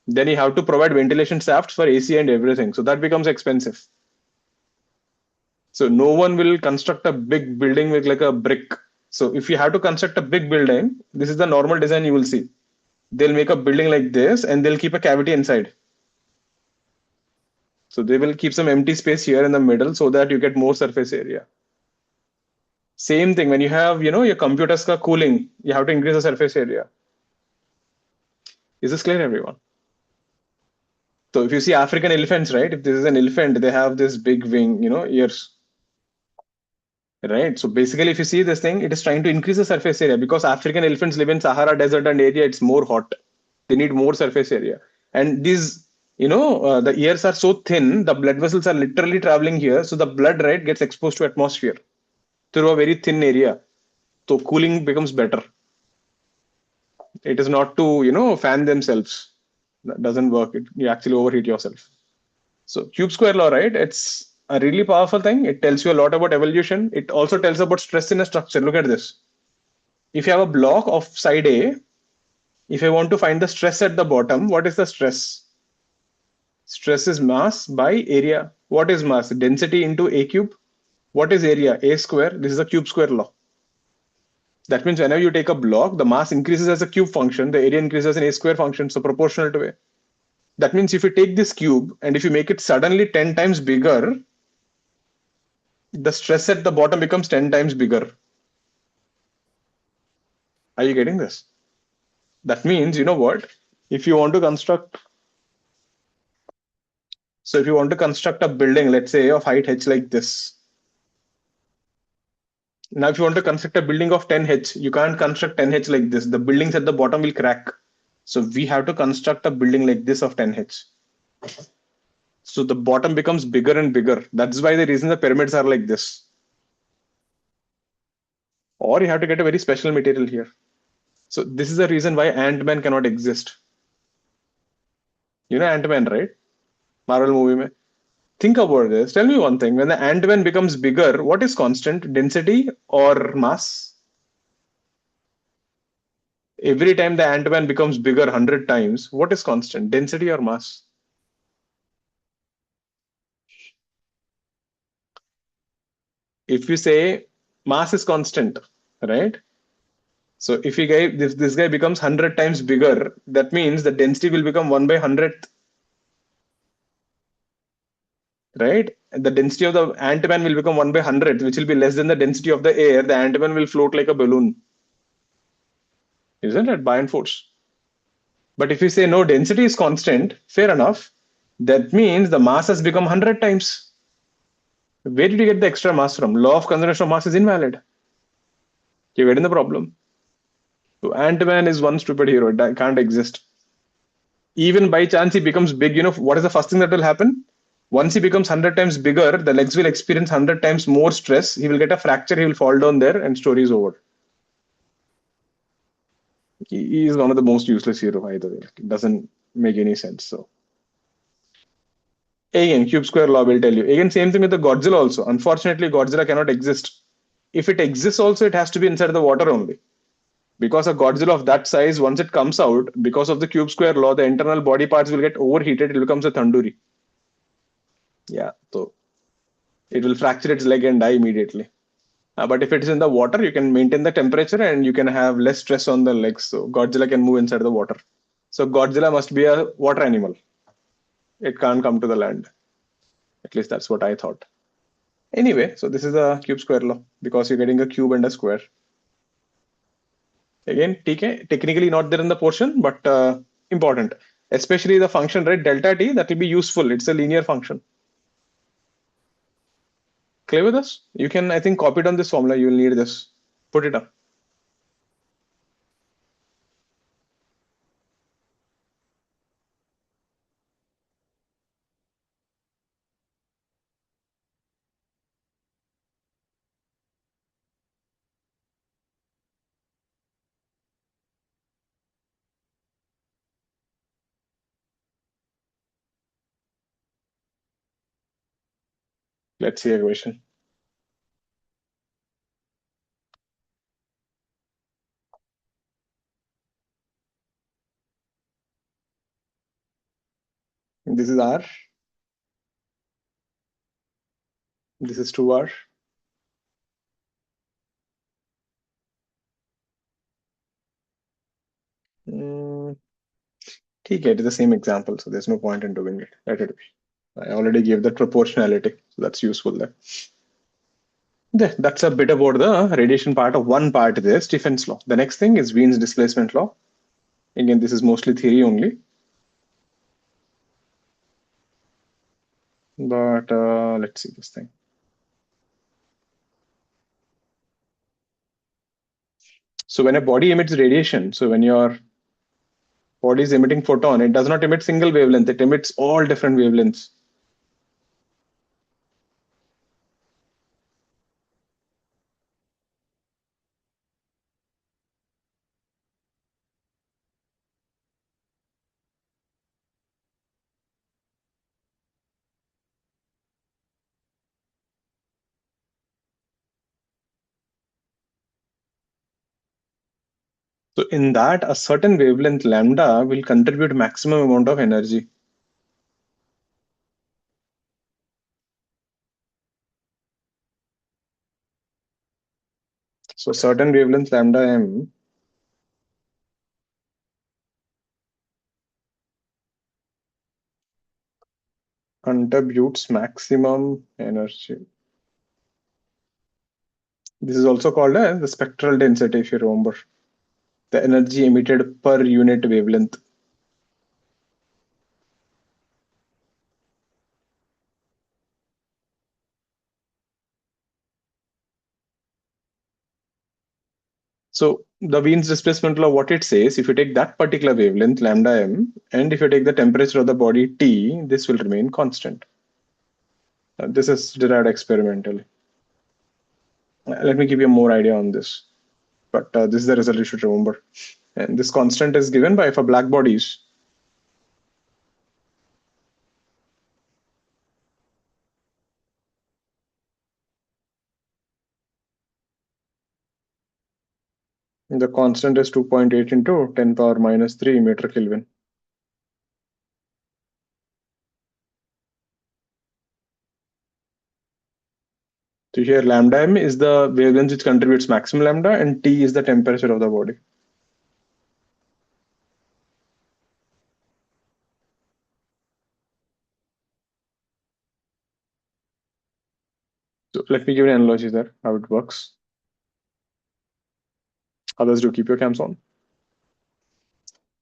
Then you have to provide ventilation shafts for AC and everything. So that becomes expensive. So no one will construct a big building with like a brick. So if you have to construct a big building, this is the normal design you will see. They'll make a building like this and they'll keep a cavity inside. So they will keep some empty space here in the middle so that you get more surface area. Same thing when you have, your computer's cooling, you have to increase the surface area. Is this clear, everyone? So if you see African elephants, right? If this is an elephant, they have this big wing, ears, right? So basically, if you see this thing, it is trying to increase the surface area because African elephants live in Sahara Desert and area. It's more hot. They need more surface area. And these, the ears are so thin, the blood vessels are literally traveling here. So the blood, right, gets exposed to atmosphere through a very thin area. So cooling becomes better. It is not to, fan themselves. That doesn't work. You actually overheat yourself. So cube square law, right? It's a really powerful thing. It tells you a lot about evolution. It also tells about stress in a structure. Look at this. If you have a block of side A, if I want to find the stress at the bottom, what is the stress? Stress is mass by area. What is mass? Density into A cube. What is area? A square. This is a cube square law. That means whenever you take a block, the mass increases as a cube function, the area increases as an A square function, so proportional to A. That means if you take this cube and if you make it suddenly 10 times bigger, the stress at the bottom becomes 10 times bigger. Are you getting this? That means, you know what? If you want to construct, so if you want to construct a building, let's say of height h like this. Now, if you want to construct a building of 10h, you can't construct 10h like this. The buildings at the bottom will crack. So we have to construct a building like this of 10h. So the bottom becomes bigger and bigger. That's why the reason the pyramids are like this. Or you have to get a very special material here. So this is the reason why Ant-Man cannot exist. You know Ant-Man, right? Marvel movie mein. Think about this. Tell me one thing. When the Ant-Man becomes bigger, what is constant? Density or mass? Every time the Ant-Man becomes bigger 100 times, what is constant? Density or mass? If you say mass is constant, right? So if this guy becomes 100 times bigger, that means the density will become 1 by 100th, right? The density of the Ant-Man will become 1 by 100th, which will be less than the density of the air. The Ant-Man will float like a balloon. Isn't it? By and force. But if you say no, density is constant, fair enough. That means the mass has become 100 times. Where did you get the extra mass from? Law of conservation of mass is invalid. You're getting the problem. So Ant-Man is one stupid hero. It can't exist. Even by chance he becomes big, what is the first thing that will happen? Once he becomes 100 times bigger, the legs will experience 100 times more stress. He will get a fracture. He will fall down there and story is over. He is one of the most useless hero either way. It doesn't make any sense. So again, cube square law will tell you. Again, same thing with the Godzilla also. Unfortunately, Godzilla cannot exist. If it exists also, it has to be inside the water only. Because a Godzilla of that size, once it comes out, because of the cube square law, the internal body parts will get overheated. It becomes a tandoori. Yeah, so it will fracture its leg and die immediately. But if it is in the water, you can maintain the temperature and you can have less stress on the legs. So Godzilla can move inside the water. So Godzilla must be a water animal. It can't come to the land. At least that's what I thought. Anyway, so this is a cube square law because you're getting a cube and a square. Again, TK, technically not there in the portion, but important. Especially the function, right? Delta T, that will be useful. It's a linear function. Clear with us? You can, I think, copy it on this formula. You will need this. Put it up. Let's see a question. This is R. This is 2R. Okay, it is the same example, so there's no point in doing it. Let it be. I already gave the proportionality, so that's useful there. That's a bit about the radiation part of one part there, Stefan's law. The next thing is Wien's displacement law. Again, this is mostly theory only. But let's see this thing. So when a body emits radiation, so when your body is emitting photon, it does not emit single wavelength, it emits all different wavelengths. So in that, a certain wavelength lambda will contribute maximum amount of energy. So certain wavelength lambda m contributes maximum energy. This is also called as the spectral density, if you remember, the energy emitted per unit wavelength. So the Wien's displacement law, what it says, if you take that particular wavelength, lambda m, and if you take the temperature of the body T, this will remain constant. This is derived experimentally. Let me give you more idea on this. But this is the result you should remember. And this constant is given by for black bodies. The constant is 2.8 into 10 power minus 3 meter Kelvin. So here lambda m is the wavelength which contributes maximum lambda, and T is the temperature of the body. So let me give you an analogy there, how it works. Others, do keep your cams on.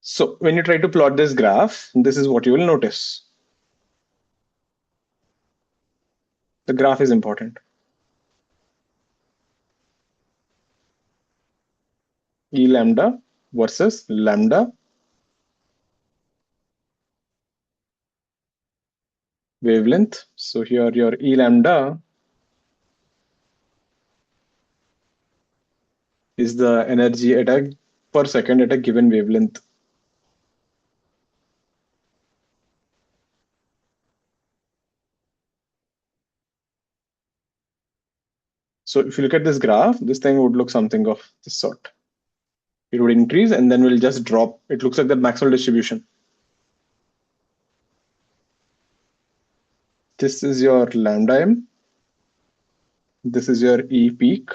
So when you try to plot this graph, this is what you will notice. The graph is important. E lambda versus lambda wavelength. So here your E lambda is the energy at a per second at a given wavelength. So if you look at this graph, this thing would look something of this sort. It would increase and then will just drop. It looks like the Maxwell distribution. This is your lambda m. This is your E peak.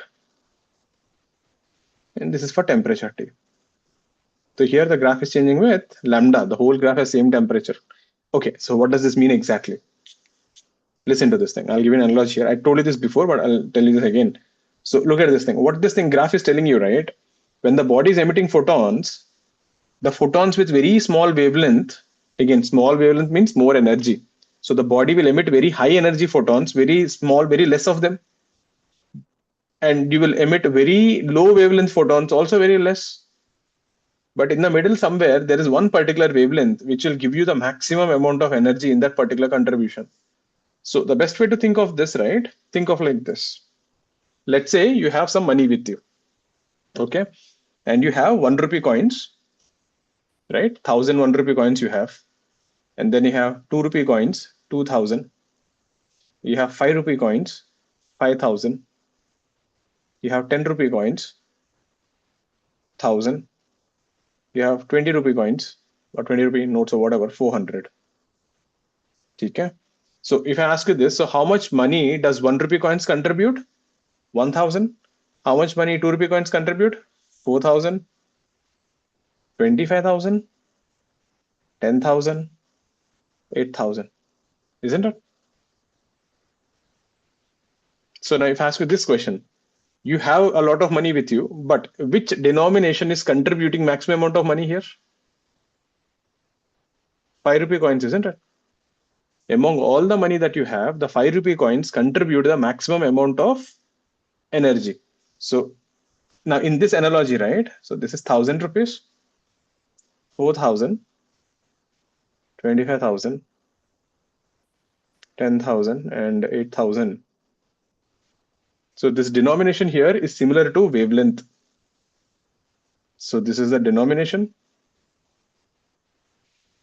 And this is for temperature T. So here the graph is changing with lambda. The whole graph has same temperature. Okay, so what does this mean exactly? Listen to this thing. I'll give you an analogy here. I told you this before, but I'll tell you this again. So look at this thing. What this thing graph is telling you, right? When the body is emitting photons, the photons with very small wavelength, again, small wavelength means more energy. So the body will emit very high energy photons, very small, very less of them. And you will emit very low wavelength photons, also very less. But in the middle somewhere, there is one particular wavelength which will give you the maximum amount of energy in that particular contribution. So the best way to think of this, right? Think of like this. Let's say you have some money with you, okay? And you have 1 rupee coins, right? 1,000 1 rupee coins you have. And then you have 2 rupee coins, 2,000. You have 5 rupee coins, 5,000. You have 10 rupee coins, 1,000. You have 20 rupee coins or 20 rupee notes or whatever, 400. Okay. So if I ask you this, so how much money does 1 rupee coins contribute? 1,000. How much money 2 rupee coins contribute? 4,000. 25,000. 10,000. 8,000. Isn't it? So now if I ask you this question, you have a lot of money with you, but which denomination is contributing maximum amount of money here? 5 rupee coins, isn't it? Among all the money that you have, the 5 rupee coins contribute the maximum amount of energy. So now in this analogy, right? So this is 1,000 rupees, 4,000, 25,000, 10,000, and 8,000. So this denomination here is similar to wavelength. So this is the denomination.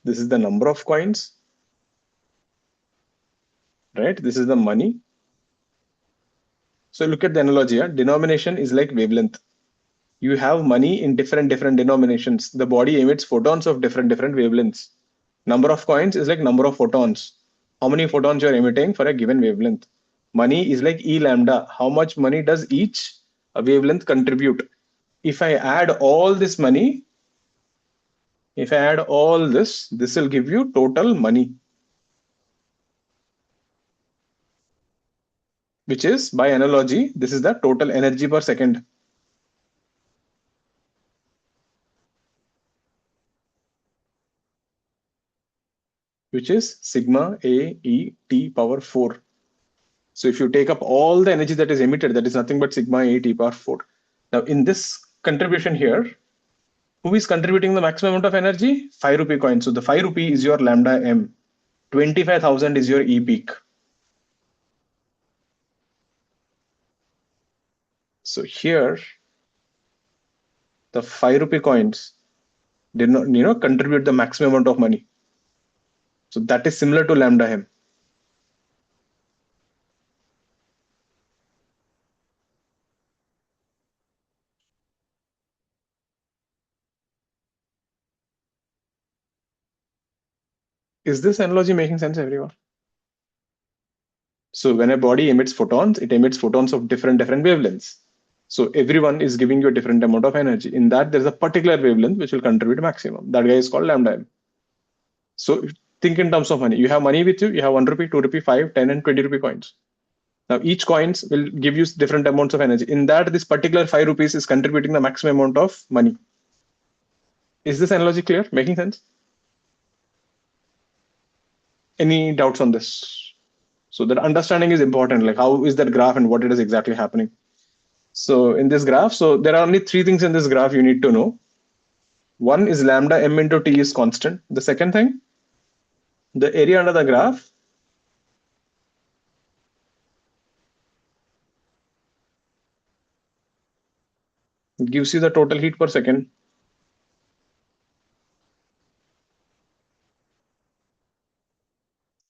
This is the number of coins, right? This is the money. So look at the analogy here. Denomination is like wavelength. You have money in different denominations. The body emits photons of different wavelengths. Number of coins is like number of photons. How many photons you're emitting for a given wavelength. Money is like E lambda. How much money does each wavelength contribute? If I add all this money, if I add all this will give you total money, which is, by analogy, this is the total energy per second. Which is sigma A E T power 4. So if you take up all the energy that is emitted, that is nothing but sigma A T power 4. Now in this contribution here, who is contributing the maximum amount of energy? 5 rupee coin. So the 5 rupee is your lambda M. 25,000 is your E peak. So here, the 5 rupee coins did not, contribute the maximum amount of money. So that is similar to lambda M. Is this analogy making sense, everyone? So when a body emits photons, it emits photons of different wavelengths. So everyone is giving you a different amount of energy. In that, there's a particular wavelength which will contribute maximum. That guy is called lambda M. So think in terms of money. You have money with you. You have 1 rupee, 2 rupee, 5, 10, and 20 rupee coins. Now each coins will give you different amounts of energy. In that, this particular 5 rupees is contributing the maximum amount of money. Is this analogy clear? Making sense? Any doubts on this? So that understanding is important. Like how is that graph and what it is exactly happening? So in this graph, so there are only 3 things in this graph you need to know. One is lambda M into T is constant. The second thing, the area under the graph gives you the total heat per second.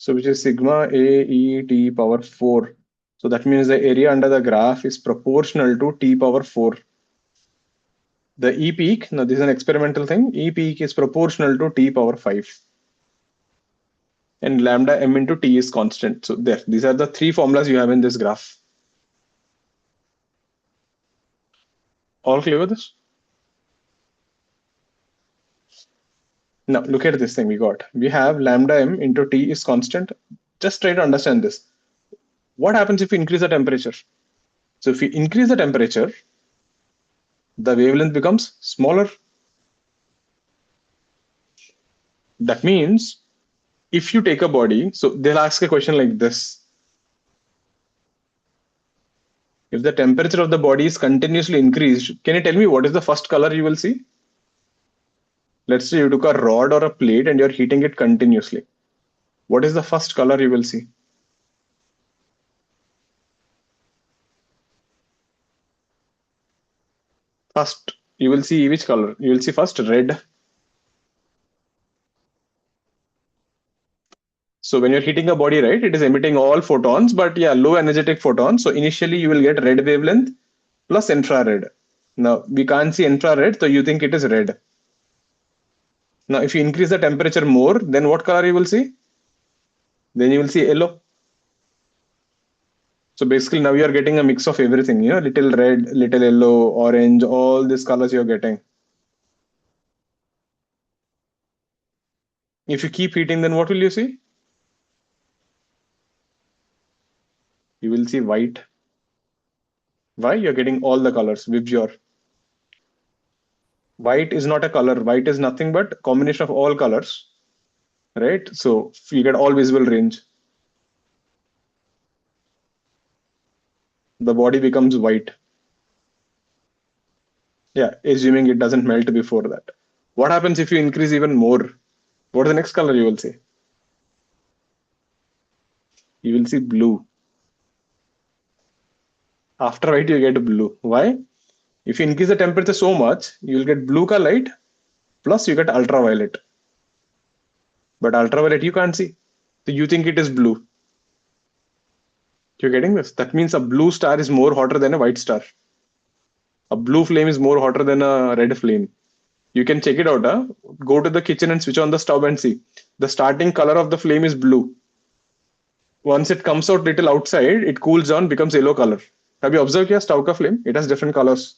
So which is sigma A E T power 4. So that means the area under the graph is proportional to T power 4. The E peak, now this is an experimental thing, E peak is proportional to T power 5. And lambda M into T is constant. So there, these are the 3 formulas you have in this graph. All clear with this? Now look at this thing we got. We have lambda M into T is constant. Just try to understand this. What happens if we increase the temperature? So if we increase the temperature, the wavelength becomes smaller. That means if you take a body, so they'll ask a question like this. If the temperature of the body is continuously increased, can you tell me what is the first color you will see? Let's say you took a rod or a plate and you're heating it continuously. What is the first color you will see? First, you will see which color? You will see first red. So when you're heating a body, right, it is emitting all photons, but yeah, low energetic photons. So initially you will get red wavelength plus infrared. Now we can't see infrared, so you think it is red. Now if you increase the temperature more, then what color you will see? Then you will see yellow. So basically now you are getting a mix of everything, little red, little yellow, orange, all these colors you're getting. If you keep heating, then what will you see? You will see white. Why? You're getting all the colors, Vibgyor. White is not a color. White is nothing but combination of all colors. right? So you get all visible range. The body becomes white. Yeah, assuming it doesn't melt before that. What happens if you increase even more? What is the next color you will see? You will see blue. After white, you get blue. Why? If you increase the temperature so much, you will get blue color light, plus you get ultraviolet. But ultraviolet you can't see. So you think it is blue. You're getting this? That means a blue star is more hotter than a white star. A blue flame is more hotter than a red flame. You can check it out. Huh? Go to the kitchen and switch on the stove and see. The starting color of the flame is blue. Once it comes out little outside, it cools down, becomes yellow color. Have you observed here stove ka flame? It has different colors.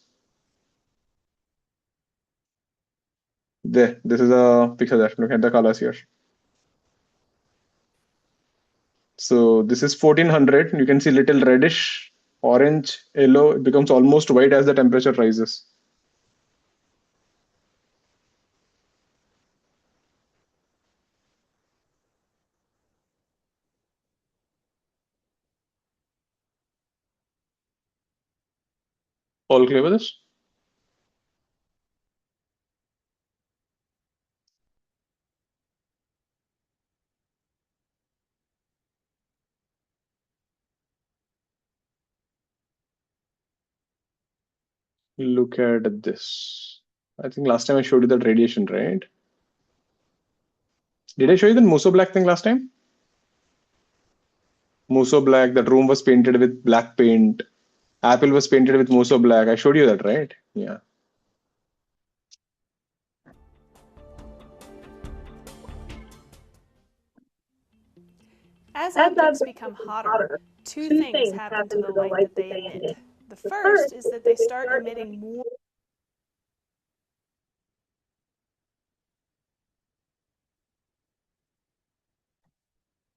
There, this is a picture there. Look at the colors here. So this is 1400. You can see little reddish, orange, yellow. It becomes almost white as the temperature rises. All clear with this? Look at this. I think last time I showed you that radiation, right? Did I show you the Muso black thing last time? Muso black, that room was painted with black paint. Apple was painted with Muso black. I showed you that, right? Yeah. As objects become hotter, two things happen to the light that they emit. The first is that they start emitting more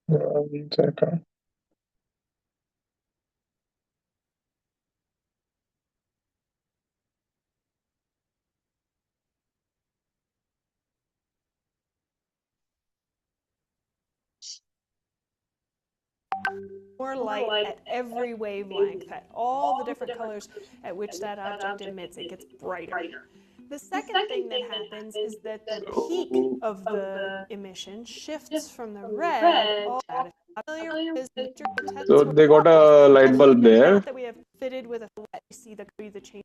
One second. light at every wavelength, at all the different colors at which that object emits. It gets brighter. The second thing that happens is that the peak of the emission shifts from the red all So they got a light bulb there. that we have fitted with a see the change.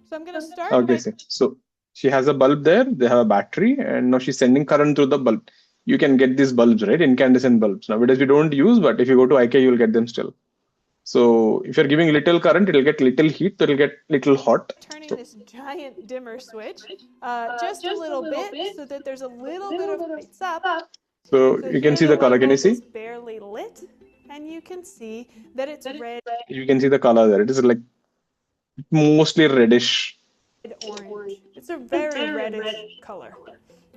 So I'm going to start Okay, so she has a bulb there. They have a battery, and now she's sending current through the bulb. You can get these bulbs, right? Incandescent bulbs. Nowadays we don't use, but if you go to IKEA, you'll get them still. So if you're giving little current, it'll get little heat, it'll get little hot. Turning this giant dimmer switch just a little bit so that there's a little bit of lights up. So you can see the color. Can you see? It's barely lit, and you can see that it's red. You can see the color there. It is like mostly reddish. Orange. It's a very reddish color.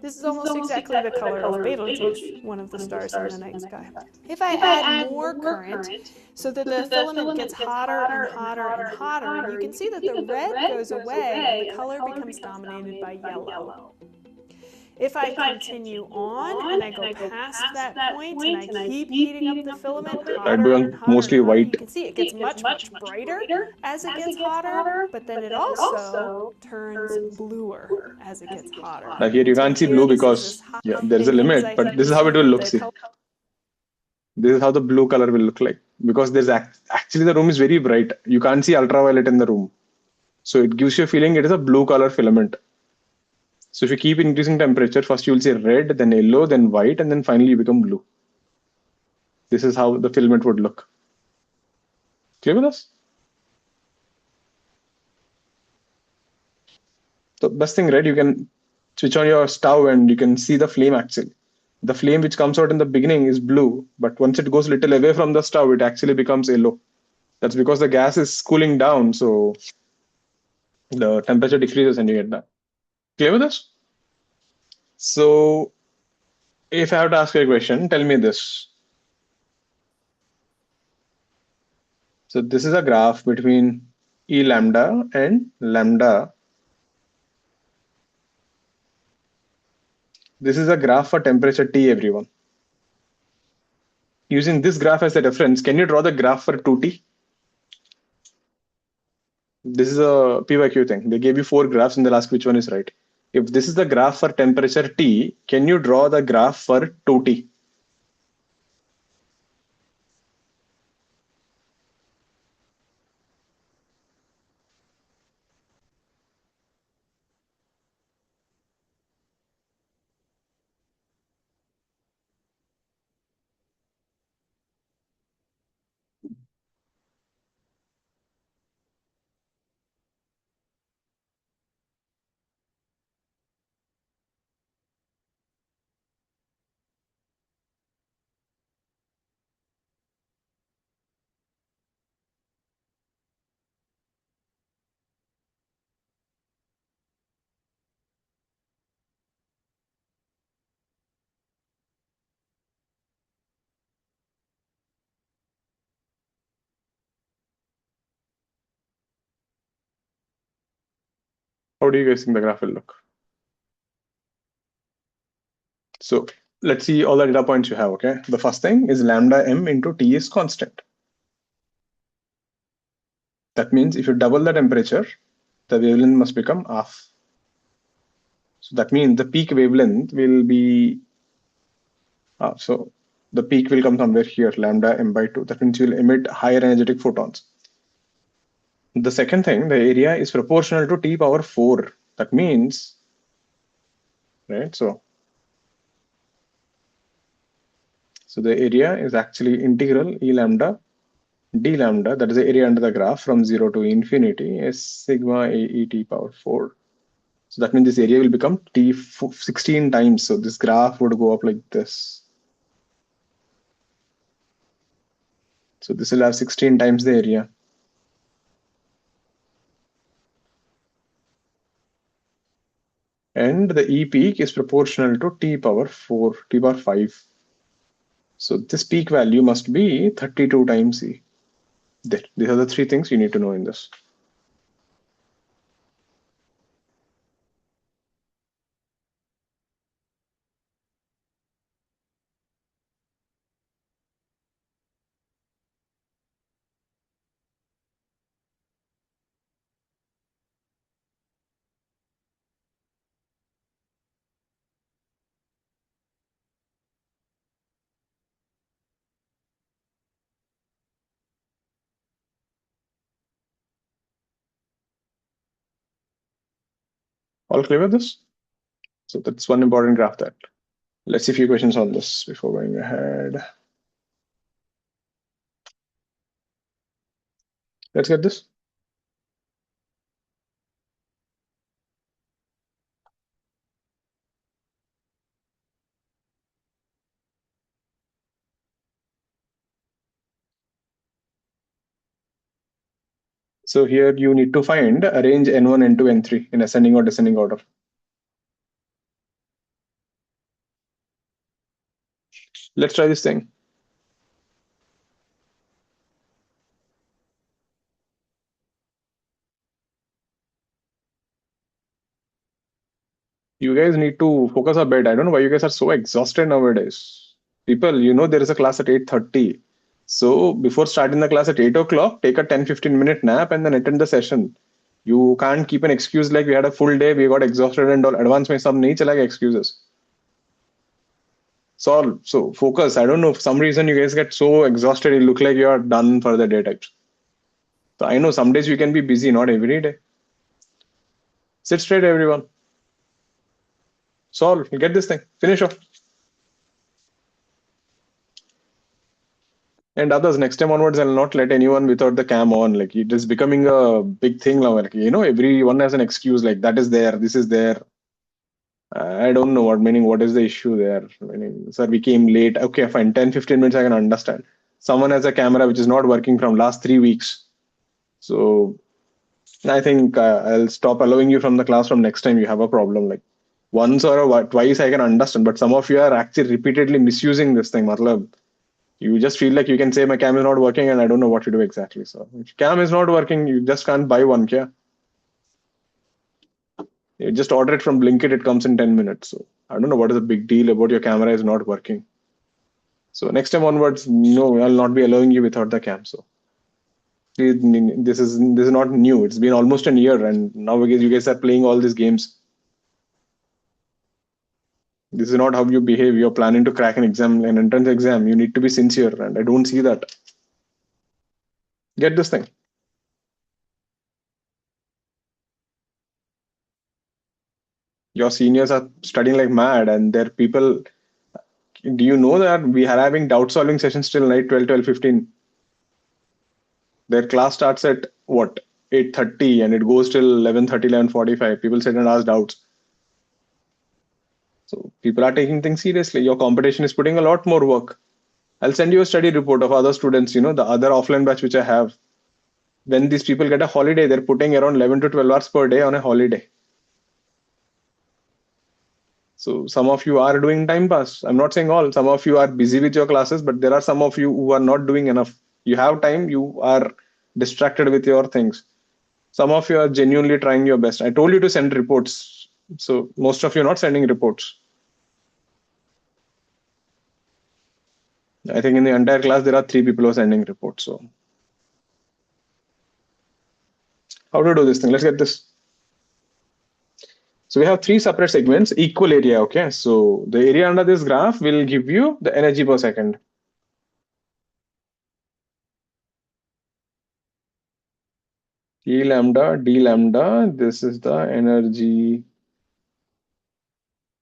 This is almost exactly the color of Betelgeuse, one of the stars in the night sky. If I add more current so that the filament gets hotter and hotter and hotter, you can see that the red goes away and the color becomes dominated by yellow. If I continue on and I go past that point and I keep heating up the filament hotter and hotter, mostly white. You can see it gets much brighter as it gets hotter, but then it also turns bluer as it gets hotter. Now here you can't see blue because there's a limit, but this is how it will look. See, this is how the blue color will look like, because there's actually the room is very bright. You can't see ultraviolet in the room, so it gives you a feeling it is a blue color filament. So if you keep increasing temperature, first you will see red, then yellow, then white, and then finally you become blue. This is how the filament would look. Clear with us? So best thing, right? You can switch on your stove and you can see the flame actually. The flame which comes out in the beginning is blue, but once it goes a little away from the stove, it actually becomes yellow. That's because the gas is cooling down, so the temperature decreases and you get that. Clear with this? So if I have to ask you a question, tell me this. So this is a graph between E lambda and lambda. This is a graph for temperature T, everyone. using this graph as a reference, can you draw the graph for 2t? This is a PYQ thing. They gave you 4 graphs and they'll ask which one is right. If this is the graph for temperature T, can you draw the graph for 2t? How do you guys think the graph will look? So let's see all the data points you have, okay? The first thing is lambda m into T is constant. That means if you double the temperature, the wavelength must become half. So that means the peak wavelength will be, so the peak will come somewhere here, lambda m by 2. That means you will emit higher energetic photons. The second thing, the area is proportional to T power 4. That means, right, so the area is actually integral E lambda d lambda, that is the area under the graph from 0 to infinity, is sigma AE T power 4. So that means this area will become T 16 times. So this graph would go up like this. So this will have 16 times the area. And the E peak is proportional to T power 4, T power 5. So this peak value must be 32 times E. These are the 3 things you need to know in this. All clear with this? So that's one important graph that. Let's see a few questions on this before going ahead. Let's get this. So here you need to arrange N1, N2, N3 in ascending or descending order. Let's try this thing. You guys need to focus a bit. I don't know why you guys are so exhausted nowadays. People, you know there is a class at 8:30. So before starting the class at 8 o'clock, take a 10-15 minute nap and then attend the session. You can't keep an excuse like we had a full day, we got exhausted and all. Advance mein sab nahi chalega excuses. So focus. I don't know, for some reason you guys get so exhausted, you look like you are done for the day types. So I know some days you can be busy, not every day. Sit straight, everyone. Solve, you get this thing, finish off. And others, next time onwards, I'll not let anyone without the cam on. Like it is becoming a big thing now. Like, you know, everyone has an excuse like that is there, this is there. I don't know what is the issue there. Meaning, sir, we came late. Okay, fine, 10-15 minutes I can understand. Someone has a camera which is not working from last 3 weeks. So I think I'll stop allowing you from the class from next time you have a problem. Like once or twice I can understand, but some of you are actually repeatedly misusing this thing. Matlab, you just feel like you can say my cam is not working and I don't know what to do exactly. So if cam is not working, you just can't buy one. Kya? You just order it from Blinkit, it comes in 10 minutes. So I don't know what is the big deal about your camera is not working. So next time onwards, no, I'll not be allowing you without the cam. So this is not new. It's been almost a year, and now you guys are playing all these games. This is not how you behave. You're planning to crack an exam, an entrance exam. You need to be sincere, and I don't see that. Get this thing. Your seniors are studying like mad, and there are people. Do you know that we are having doubt solving sessions till night 12:15? Their class starts at what, 8:30, and it goes till 11:30, 11:45. People sit and ask doubts. So people are taking things seriously. Your competition is putting a lot more work. I'll send you a study report of other students, the other offline batch which I have. When these people get a holiday, they're putting around 11 to 12 hours per day on a holiday. So some of you are doing time pass. I'm not saying all. Some of you are busy with your classes, but there are some of you who are not doing enough. You have time, you are distracted with your things. Some of you are genuinely trying your best. I told you to send reports. So most of you are not sending reports. I think in the entire class, there are 3 people who are sending reports. So how to do this thing? Let's get this. So we have 3 separate segments, equal area. Okay. So the area under this graph will give you the energy per second. E lambda, d lambda, this is the energy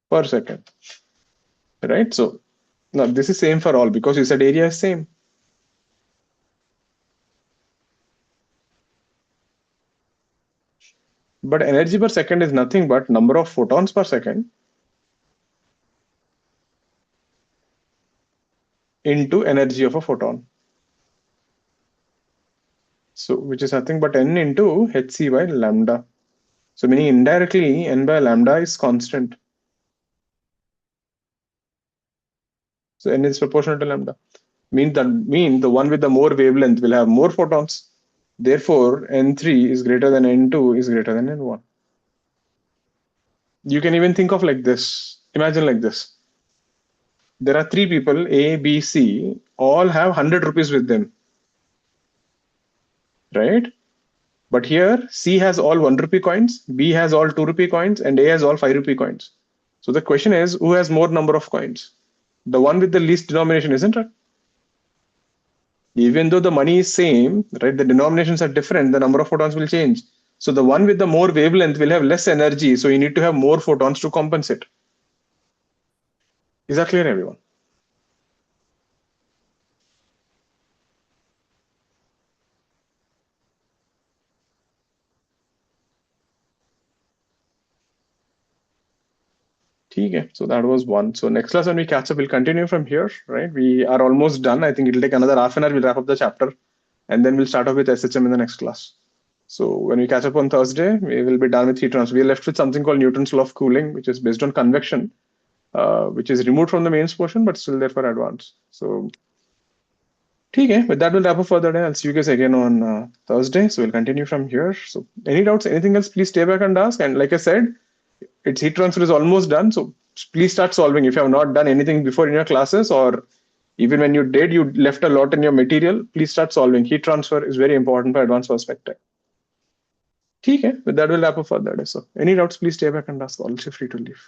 per second, right? So now this is same for all because you said area is same. But energy per second is nothing but number of photons per second into energy of a photon. So which is nothing but n into hc by lambda. So meaning indirectly n by lambda is constant. So n is proportional to lambda. Mean the one with the more wavelength will have more photons. Therefore, n3 is greater than n2 is greater than n1. You can even think of like this. Imagine like this. There are 3 people, A, B, C, all have 100 rupees with them, right? But here, C has all 1 rupee coins, B has all 2 rupee coins, and A has all 5 rupee coins. So the question is, who has more number of coins? The one with the least denomination, isn't it? Even though the money is same, right? The denominations are different, the number of photons will change. So the one with the more wavelength will have less energy, so you need to have more photons to compensate. Is that clear, everyone? Okay, so that was one. So next class when we catch up, we'll continue from here, right? We are almost done. I think it'll take another half an hour. We'll wrap up the chapter, and then we'll start off with SHM in the next class. So when we catch up on Thursday, we will be done with heat transfer. We're left with something called Newton's law of cooling, which is based on convection, which is removed from the mains portion, but still there for advanced. So, okay, with that, we'll wrap up for the day. I'll see you guys again on Thursday. So we'll continue from here. So any doubts, anything else, please stay back and ask. And like I said, its heat transfer is almost done. So please start solving. If you have not done anything before in your classes, or even when you did, you left a lot in your material, please start solving. Heat transfer is very important for advanced perspective. Okay, with that, we'll wrap up for that. So any doubts, please stay back and ask. Also free to leave.